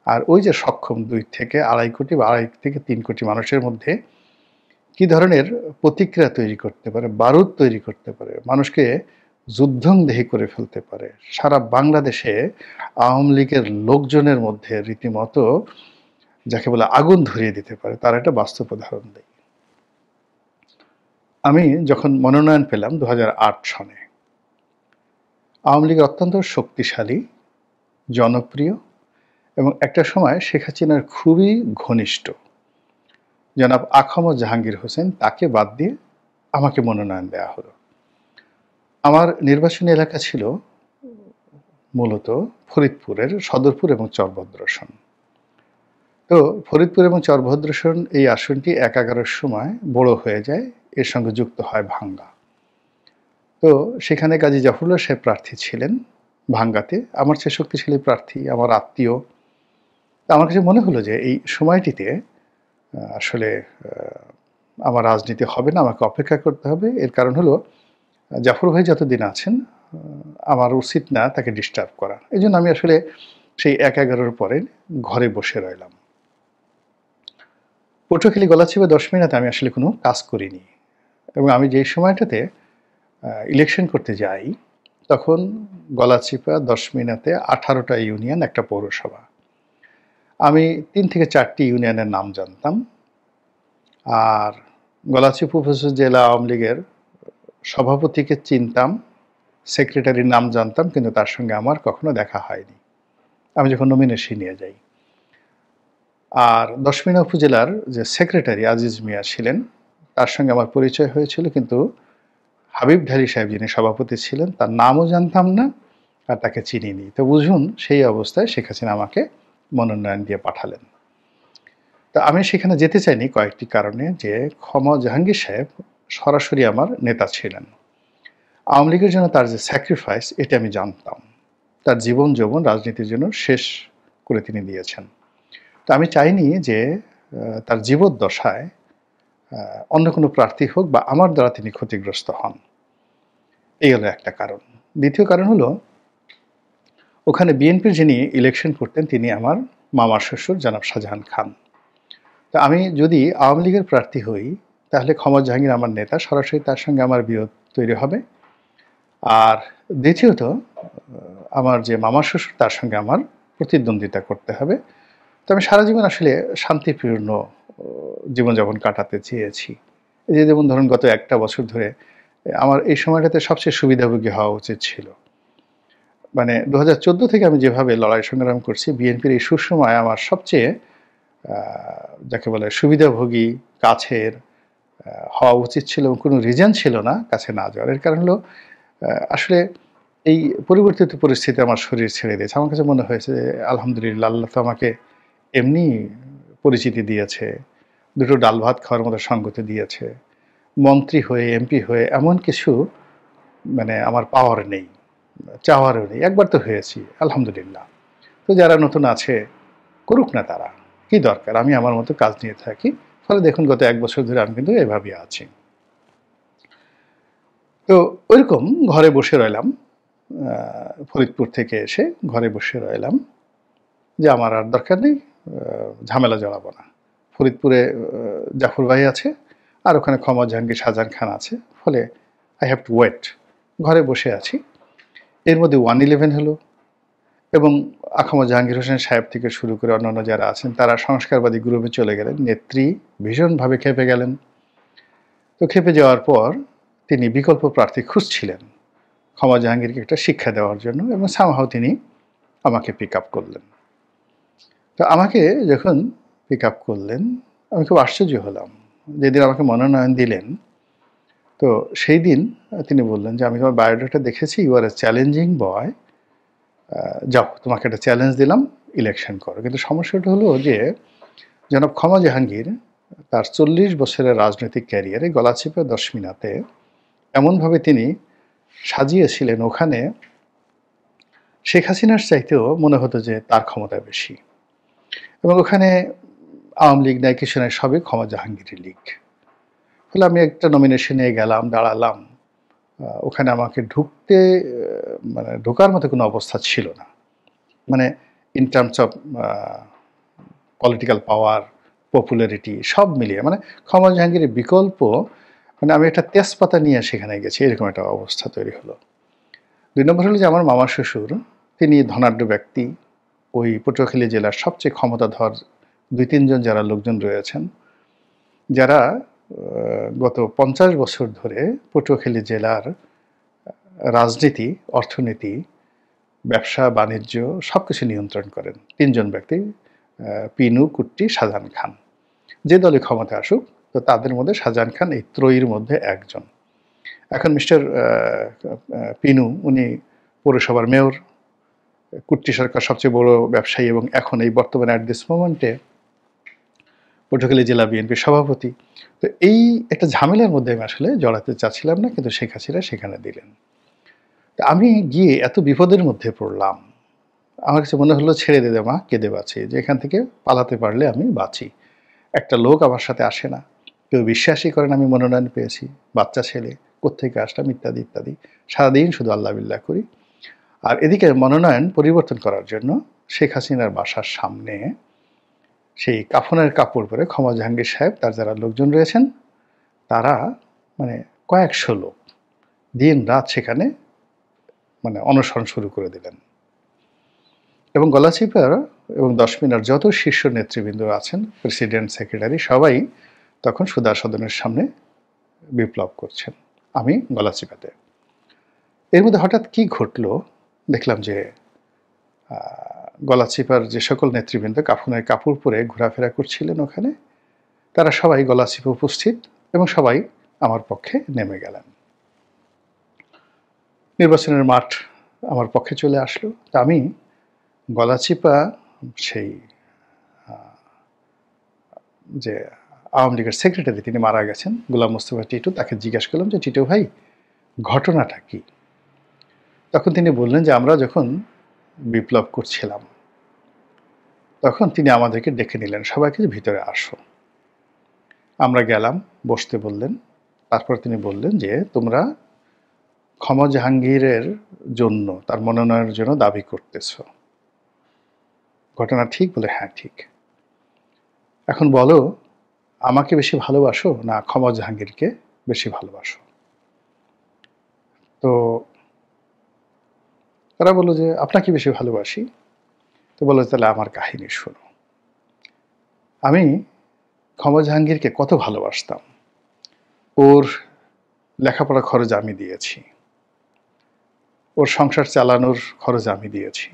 আর ওই যে সক্ষম 2 থেকে 2.5 কোটি বা 2.5 থেকে 3 কোটি মানুষের মধ্যে কি ধরনের প্রতিক্রিয়া তৈরি করতে পারে, বারুদ তৈরি করতে পারে, মানুষকে যুদ্ধংদেহী করে ফেলতে পারে, সারা বাংলাদেশে আওয়ামী লীগের লোকজনের মধ্যে রীতিমতো যাকে বলে আগুন ধরিয়ে দিতে পারে, তার একটা বাস্তব উদাহরণ দেই। আমি যখন মনোনয়ন পেলাম 2008 সনে, আওয়ামী লীগ অত্যন্ত শক্তিশালী, জনপ্রিয় এবং একটা সময় শেখ হাসিনার খুবই ঘনিষ্ঠ জনাব আখম জাহাঙ্গীর হোসেন, তাকে বাদ দিয়ে আমাকে মনোনয়ন দেওয়া হলো। আমার নির্বাচনী এলাকা ছিল মূলত ফরিদপুরের সদরপুর এবং চরভদ্রসন। তো ফরিদপুর এবং চরভদ্রসন এই আসনটি ১/১১-র সময় বড় হয়ে যায়, এর সঙ্গে যুক্ত হয় ভাঙ্গা। তো সেখানে কাজী জাফরুল্লাহ সাহেব প্রার্থী ছিলেন ভাঙ্গাতে, আমার চেয়ে শক্তিশালী প্রার্থী, আমার আত্মীয়। আমার কাছে মনে হলো যে এই সময়টিতে আসলে আমার রাজনীতি হবে না, আমাকে অপেক্ষা করতে হবে। এর কারণ হলো জাফর ভাই যতদিন আছেন আমার উচিত না তাকে ডিস্টার্ব করা। এই জন্য আমি আসলে সেই ১/১১-র পরে ঘরে বসে রইলাম। পটুয়াখালী গলাচিপা ১০ মিনিটে আমি আসলে কোনো কাজ করিনি, এবং আমি যেই সময়টাতে ইলেকশন করতে যাই তখন গলাচিপা ১০ মিনিটে ১৮টা ইউনিয়ন, একটা পৌরসভা। আমি ৩ থেকে ৪টি ইউনিয়নের নাম জানতাম, আর গলাচিপা উপজেলা জেলা আওয়ামী লীগের সভাপতিকে চিনতাম, সেক্রেটারির নাম জানতাম, কিন্তু তার সঙ্গে আমার কখনো দেখা হয়নি আমি যখন নমিনেশন নিয়ে যাই। আর ১০ মিনা উপজেলার যে সেক্রেটারি আজিজ মিয়া ছিলেন, তার সঙ্গে আমার পরিচয় হয়েছিল, কিন্তু হাবিব ঢালি সাহেব যিনি সভাপতি ছিলেন তার নামও জানতাম না আর তাকে চিনিনি। তো বুঝুন সেই অবস্থায় শেখ হাসিনা আমাকে মনোনয়ন দিয়ে পাঠালেন। তো আমি সেখানে যেতে চাইনি কয়েকটি কারণে, যে ক্ষমা জাহাঙ্গীর সাহেব সরাসরি আমার নেতা ছিলেন। আওয়ামী লীগের জন্য তার যে স্যাক্রিফাইস, এটা আমি জানতাম। তার জীবন যৌবন রাজনীতির জন্য শেষ করে তিনি দিয়েছেন। তো আমি চাইনি যে তার জীবদ্দশায় অন্য কোনো প্রার্থী হোক বা আমার দ্বারা তিনি ক্ষতিগ্রস্ত হন। এই হলো একটা কারণ। দ্বিতীয় কারণ হলো, ওখানে বিএনপির যিনি ইলেকশন করতেন তিনি আমার মামার শ্বশুর জনাব শাহজাহান খান। তো আমি যদি আওয়ামী লীগের প্রার্থী হই তাহলে ক্ষমা জাহাঙ্গীর আমার নেতা, সরাসরি তার সঙ্গে আমার বিরোধ তৈরি হবে। আর দ্বিতীয়ত, আমার যে মামার শ্বশুর তার সঙ্গে আমার প্রতিদ্বন্দ্বিতা করতে হবে। তো আমি সারা জীবন আসলে শান্তিপূর্ণ জীবনযাপন কাটাতে চেয়েছি। এই যে যেমন ধরুন গত একটা বছর ধরে আমার এই সময়টাতে সবচেয়ে সুবিধাভোগী হওয়া উচিত ছিল। মানে 2014 থেকে আমি যেভাবে লড়াই সংগ্রাম করছি, বিএনপির এই সুসময় আমার সবচেয়ে যাকে বলে সুবিধাভোগী, কাছের হওয়া উচিত ছিল, এবং কোনো রিজন ছিল না কাছে না যাওয়ার। এর কারণ হলো আসলে এই পরিবর্তিত পরিস্থিতি আমার শরীর ছেড়ে দিয়েছে। আমার কাছে মনে হয়েছে যে আলহামদুলিল্লাহ, আল্লাহ তো আমাকে এমনি পরিচিতি দিয়েছে, দুটো ডাল ভাত খাওয়ার মতো সঙ্গতি দিয়েছে। মন্ত্রী হয়ে, এমপি হয়ে এমন কিছু মানে আমার পাওয়ার নেই, চাওয়ারও নেই। একবার তো হয়েছি, আলহামদুলিল্লাহ। তো যারা নতুন আছে করুক না, তারা কি দরকার, আমি আমার মতো কাজ নিয়ে থাকি। ফলে দেখুন গত 1 বছর ধরে আমি কিন্তু এভাবেই আছি। তো ওইরকম ঘরে বসে রইলাম, ফরিদপুর থেকে এসে ঘরে বসে রইলাম যে আমার আর দরকার নেই, ঝামেলা জড়াবো না। ফরিদপুরে জাফর ভাই আছে, আর ওখানে ক্ষমা জাহাঙ্গীর শাহজাহান খান আছে, ফলে আই হ্যাভ টু ওয়েট। ঘরে বসে আছি। এর মধ্যে 1/11 হলো, এবং আখামা জাহাঙ্গীর হোসেন সাহেব থেকে শুরু করে অন্যান্য যারা আছেন তারা সংস্কারবাদী গ্রুপে চলে গেলেন। নেত্রী ভীষণভাবে খেপে গেলেন। তো খেপে যাওয়ার পর তিনি বিকল্প প্রার্থী খুঁজছিলেন ক্ষমা জাহাঙ্গীরকে একটা শিক্ষা দেওয়ার জন্য, এবং সামহাও তিনি আমাকে পিক আপ করলেন। তো আমাকে যখন পিক আপ করলেন আমি খুব আশ্চর্য হলাম। যেদিন আমাকে মনোনয়ন দিলেন, তো সেই দিন তিনি বললেন যে আমি তোমার বায়োডাটা দেখেছি, ইউ আর এ চ্যালেঞ্জিং বয়, যাও তোমাকে একটা চ্যালেঞ্জ দিলাম, ইলেকশন করো। কিন্তু সমস্যাটা হলো যে জনাব ক্ষমা জাহাঙ্গীর তার 40 বছরের রাজনৈতিক ক্যারিয়ারে গলাচিপা 10 মিনাতে এমনভাবে তিনি সাজিয়েছিলেন, ওখানে শেখ হাসিনার চাইতেও মনে হতো যে তার ক্ষমতা বেশি, এবং ওখানে আওয়ামী লীগ নাই, কিছু নাই, সবই ক্ষমা জাহাঙ্গীরের লীগ। ফলে আমি একটা নমিনেশনে গেলাম, দাঁড়ালাম, ওখানে আমাকে মানে ঢোকার মতো কোনো অবস্থা ছিল না। মানে in terms of political power, popularity সব মিলিয়ে মানে ক্ষমা জাহাঙ্গীরের বিকল্প, মানে আমি একটা তেজপাতা নিয়ে সেখানে গেছি, এরকম একটা অবস্থা তৈরি হলো। 2 নম্বর হলো যে আমার মামার শ্বশুর, তিনি ধনাঢ্য ব্যক্তি, ওই পটুয়াখালী জেলার সবচেয়ে ক্ষমতাধর 2-3 জন যারা লোকজন রয়েছেন, যারা গত 50 বছর ধরে পটুয়াখালী জেলার রাজনীতি, অর্থনীতি, ব্যবসা বাণিজ্য সব কিছু নিয়ন্ত্রণ করেন। 3 জন ব্যক্তি, পিনু, কুট্টি, শাহজাহান খান। যে দলে ক্ষমতা আসুক, তো তাদের মধ্যে শাহজাহান খান এই ত্রয়ীর মধ্যে একজন। এখন মিস্টার পিনু, উনি পৌরসভার মেয়র, কুট্টি সরকার সবচেয়ে বড় ব্যবসায়ী এবং এখন এই বর্তমানে অ্যাট দিস মোমেন্টে পটুয়াখালী জেলা বিএনপির সভাপতি। তো এই একটা ঝামেলার মধ্যে আমি আসলে জড়াতে চাচ্ছিলাম না, কিন্তু শেখ হাসিনা সেখানে দিলেন। তো আমি গিয়ে এত বিপদের মধ্যে পড়লাম, আমার কাছে মনে হলো ছেড়ে দে মা, কেঁদে বাঁচি, যে এখান থেকে পালাতে পারলে আমি বাঁচি। একটা লোক আমার সাথে আসে না, কেউ বিশ্বাসই করেন আমি মনোনয়ন পেয়েছি, বাচ্চা ছেলে, কোত্থেকে আসলাম, ইত্যাদি ইত্যাদি। সারাদিন শুধু আল্লাহ বিল্লাহ করি। আর এদিকে মনোনয়ন পরিবর্তন করার জন্য শেখ হাসিনার বাসার সামনে সেই কাফনের কাপড় পরে ক্ষমা জাহাঙ্গীর সাহেব, তার যারা লোকজন রয়েছেন, তারা মানে কয়েকশো লোক দিন রাত সেখানে মানে অনশন শুরু করে দিলেন। এবং গলাচিপার এবং 10 মিনার যত শীর্ষ নেতৃবৃন্দ আছেন, প্রেসিডেন্ট, সেক্রেটারি, সবাই তখন সুধা সদনের সামনে বিপ্লব করছেন, আমি গলাচিপাতে। এর মধ্যে হঠাৎ কি ঘটলো, দেখলাম যে গলাচিপার যে সকল নেতৃবৃন্দ কাফনের কাপড় পরে ঘোরাফেরা করছিলেন ওখানে, তারা সবাই গলাচিপা উপস্থিত এবং সবাই আমার পক্ষে নেমে গেলেন। নির্বাচনের মাঠ আমার পক্ষে চলে আসলো। তা আমি গলাচিপা সেই যে আওয়ামী লীগের সেক্রেটারি, তিনি মারা গেছেন, গোলাম মোস্তফা টিটু, তাকে জিজ্ঞাসা করলাম যে টিটু ভাই, ঘটনাটা কি? তখন তিনি বললেন যে আমরা যখন বিপ্লব করছিলাম তখন তিনি আমাদেরকে ডেকে নিলেন, সবাইকে যে ভিতরে আসো। আমরা গেলাম, বসতে বললেন। তারপর তিনি বললেন যে তোমরা ক্ষমা জাহাঙ্গীরের জন্য, তার মনোনয়নের জন্য দাবি করতেছ, ঘটনা ঠিক? বলে হ্যাঁ ঠিক। এখন বলো, আমাকে বেশি ভালোবাসো না ক্ষমা জাহাঙ্গীরকে বেশি ভালোবাসো? তো তারা বললো যে আপনাকে বেশি ভালোবাসি। তো বললো তাহলে আমার কাহিনী শোনো। আমি ক্ষমা জাহাঙ্গীরকে কত ভালোবাসতাম, ওর লেখাপড়া খরচ আমি দিয়েছি, ওর সংসার চালানোর খরচ আমি দিয়েছি,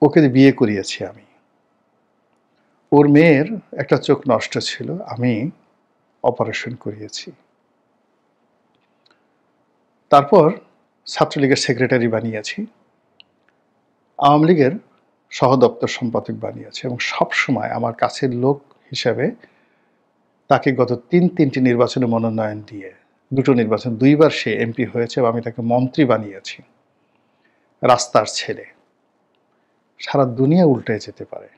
ওকে বিয়ে করিয়েছি আমি, ওর মেয়ের একটা চোখ নষ্ট ছিল, আমি অপারেশন করিয়েছি, তারপর ছাত্রলীগের সেক্রেটারি বানিয়েছি, আওয়ামী লীগের সহদপ্তর সম্পাদক বানিয়েছি, এবং সবসময় আমার কাছের লোক হিসাবে তাকে গত তিনটি নির্বাচনে মনোনয়ন দিয়ে, দুটো নির্বাচন 2বার সে এমপি হয়েছে এবং আমি তাকে মন্ত্রী বানিয়েছি। রাস্তার ছেলে, সারা দুনিয়া উল্টে যেতে পারে,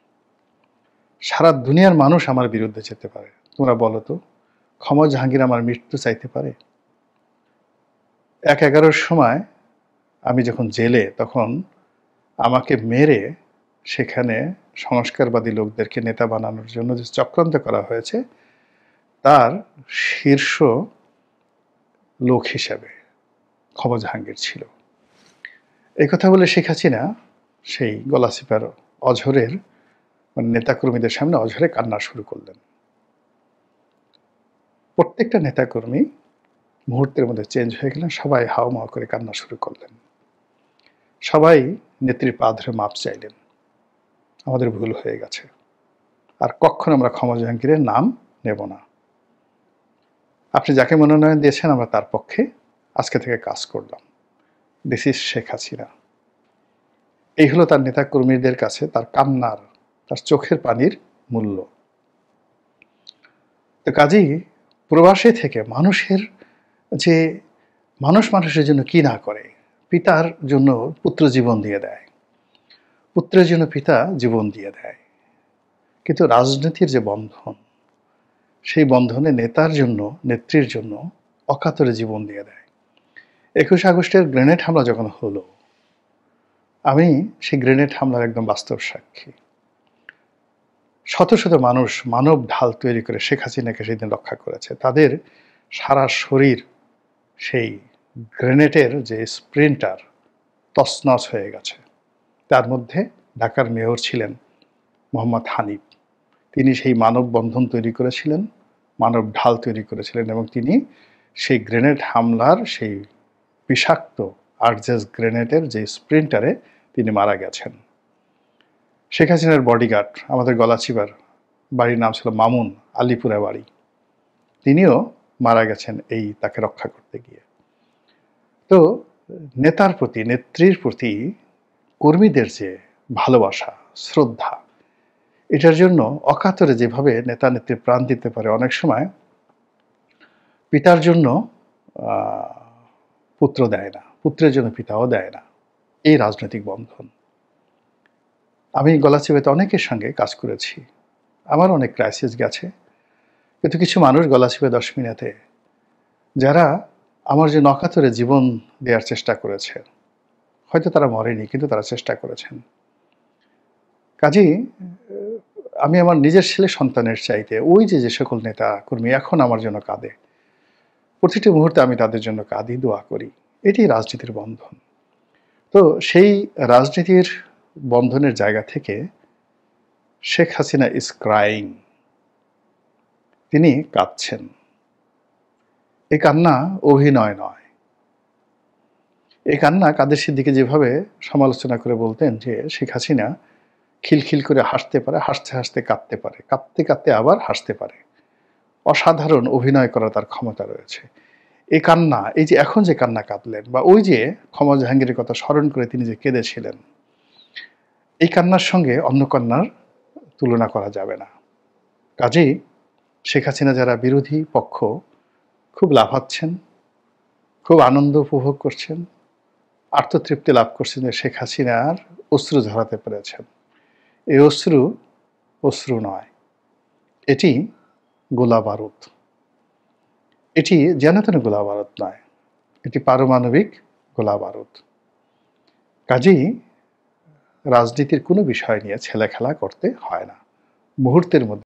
সারা দুনিয়ার মানুষ আমার বিরুদ্ধে যেতে পারে, তোমরা বলো তো ক্ষমা জাহাঙ্গীর আমার মৃত্যু চাইতে পারে? 1-11 সময় আমি যখন জেলে, তখন আমাকে মেরে সেখানে সংস্কারবাদী লোকদেরকে নেতা বানানোর জন্য যে চক্রান্ত করা হয়েছে, তার শীর্ষ লোক হিসাবে ক্ষমা জাহাঙ্গীর ছিল। এই কথা বলে শেখ হাসিনা সেই গলাচিপার অঝরের মানে নেতাকর্মীদের সামনে অঝরে কান্না শুরু করলেন। প্রত্যেকটা নেতাকর্মী মুহূর্তের মধ্যে চেঞ্জ হয়ে গেলেন, সবাই হাওমাও করে কান্না শুরু করলেন, সবাই নেত্রীর পা ধরে মাপ চাইলেন, আমাদের ভুল হয়ে গেছে, আর কখনো আমরা ক্ষমা জাহাঙ্গীরের নাম নেব না, আপনি যাকে মনোনয়ন দিয়েছেন আমরা তার পক্ষে আজকে থেকে কাজ করলাম। This is Sheikh Hasina. এই হলো তার নেতাকর্মীদের কাছে তার কান্নার, তার চোখের পানির মূল্য। তো কাজেই প্রবাসে থেকে মানুষের যে মানুষের জন্য কি না করে, পিতার জন্য পুত্র জীবন দিয়ে দেয়, পুত্রের জন্য পিতা জীবন দিয়ে দেয়, কিন্তু রাজনীতির যে বন্ধন, সেই বন্ধনে নেতার জন্য, নেত্রীর জন্য অকাতরে জীবন দিয়ে দেয়। 21 আগস্টের গ্রেনেড হামলা যখন হলো, আমি সেই গ্রেনেড হামলার একদম বাস্তব সাক্ষী। শত শত মানুষ মানব ঢাল তৈরি করে শেখ হাসিনাকে সেদিন রক্ষা করেছে, তাদের সারা শরীর সেই গ্রেনেডের যে স্প্রিন্টার তছনছ হয়ে গেছে। তার মধ্যে ঢাকার মেয়র ছিলেন মোহাম্মদ হানিফ, তিনি সেই মানব বন্ধন তৈরি করেছিলেন, মানব ঢাল তৈরি করেছিলেন, এবং তিনি সেই গ্রেনেড হামলার সেই বিষাক্ত আরজেস গ্রেনেডের যে স্প্রিন্টারে তিনি মারা গেছেন। শেখ হাসিনার বডিগার্ড, আমাদের গলাচিপার বাড়ির নাম ছিল মামুন, আলিপুরা বাড়ি। তিনিও মারা গেছেন এই তাকে রক্ষা করতে গিয়ে। তো নেতার প্রতি, নেত্রীর প্রতি কর্মীদের যে ভালোবাসা, শ্রদ্ধা, এটার জন্য অকাতরে যেভাবে নেতা নেত্রী প্রাণ দিতে পারে, অনেক সময় পিতার জন্য পুত্র দেয় না, পুত্রের জন্য পিতাও দেয় না, এই রাজনৈতিক বন্ধন। আমি গলাচিপাতে অনেকের সঙ্গে কাজ করেছি, আমার অনেক ক্রাইসিস গেছে, কিন্তু কিছু মানুষ গলাচিপে 10 মিনিটে যারা আমার যে অকাতরে জীবন দেওয়ার চেষ্টা করেছে, হয়তো তারা মরেনি, কিন্তু তারা চেষ্টা করেছেন। কাজেই আমি আমার নিজের ছেলে সন্তানের চাইতে ওই যে সকল নেতা কর্মী এখন আমার জন্য কাঁদে, প্রতিটি মুহূর্তে আমি তাদের জন্য কাঁদি, দোয়া করি। এটি রাজনীতির বন্ধন। তো সেই রাজনীতির বন্ধনের জায়গা থেকে শেখ হাসিনা ইজ ক্রাইং, তিনি কাঁদছেন। এই কান্না অভিনয় নয়। এই কান্না কাদের সিদ্দিকী যেভাবে সমালোচনা করে বলতেন যে শেখ হাসিনা খিলখিল করে হাসতে পারে, হাসতে হাসতে কাঁদতে পারে, কাঁদতে কাঁদতে আবার হাসতে পারে, অসাধারণ অভিনয় করার তার ক্ষমতা রয়েছে। এই কান্না, এই যে এখন যে কান্না কাঁদলেন, বা ওই যে ক্ষমা জাহাঙ্গীরের কথা স্মরণ করে তিনি যে কেঁদেছিলেন, এই কান্নার সঙ্গে অন্য কান্নার তুলনা করা যাবে না। কাজেই শেখ হাসিনা যারা বিরোধী পক্ষ খুব লাফাচ্ছেন, খুব আনন্দ উপভোগ করছেন, আত্মতৃপ্তি লাভ করছেন যে শেখ হাসিনার অশ্রু ঝরাতে পেরেছেন। এই অশ্রু নয়, এটি গোলা বারুদ। এটি যেন তেন গোলা বারুদ নয়, এটি পারমাণবিক গোলা বারুদ। কাজেই রাজনীতির কোনো বিষয় নিয়ে ছেলেখেলা করতে হয় না। মুহূর্তের মধ্যে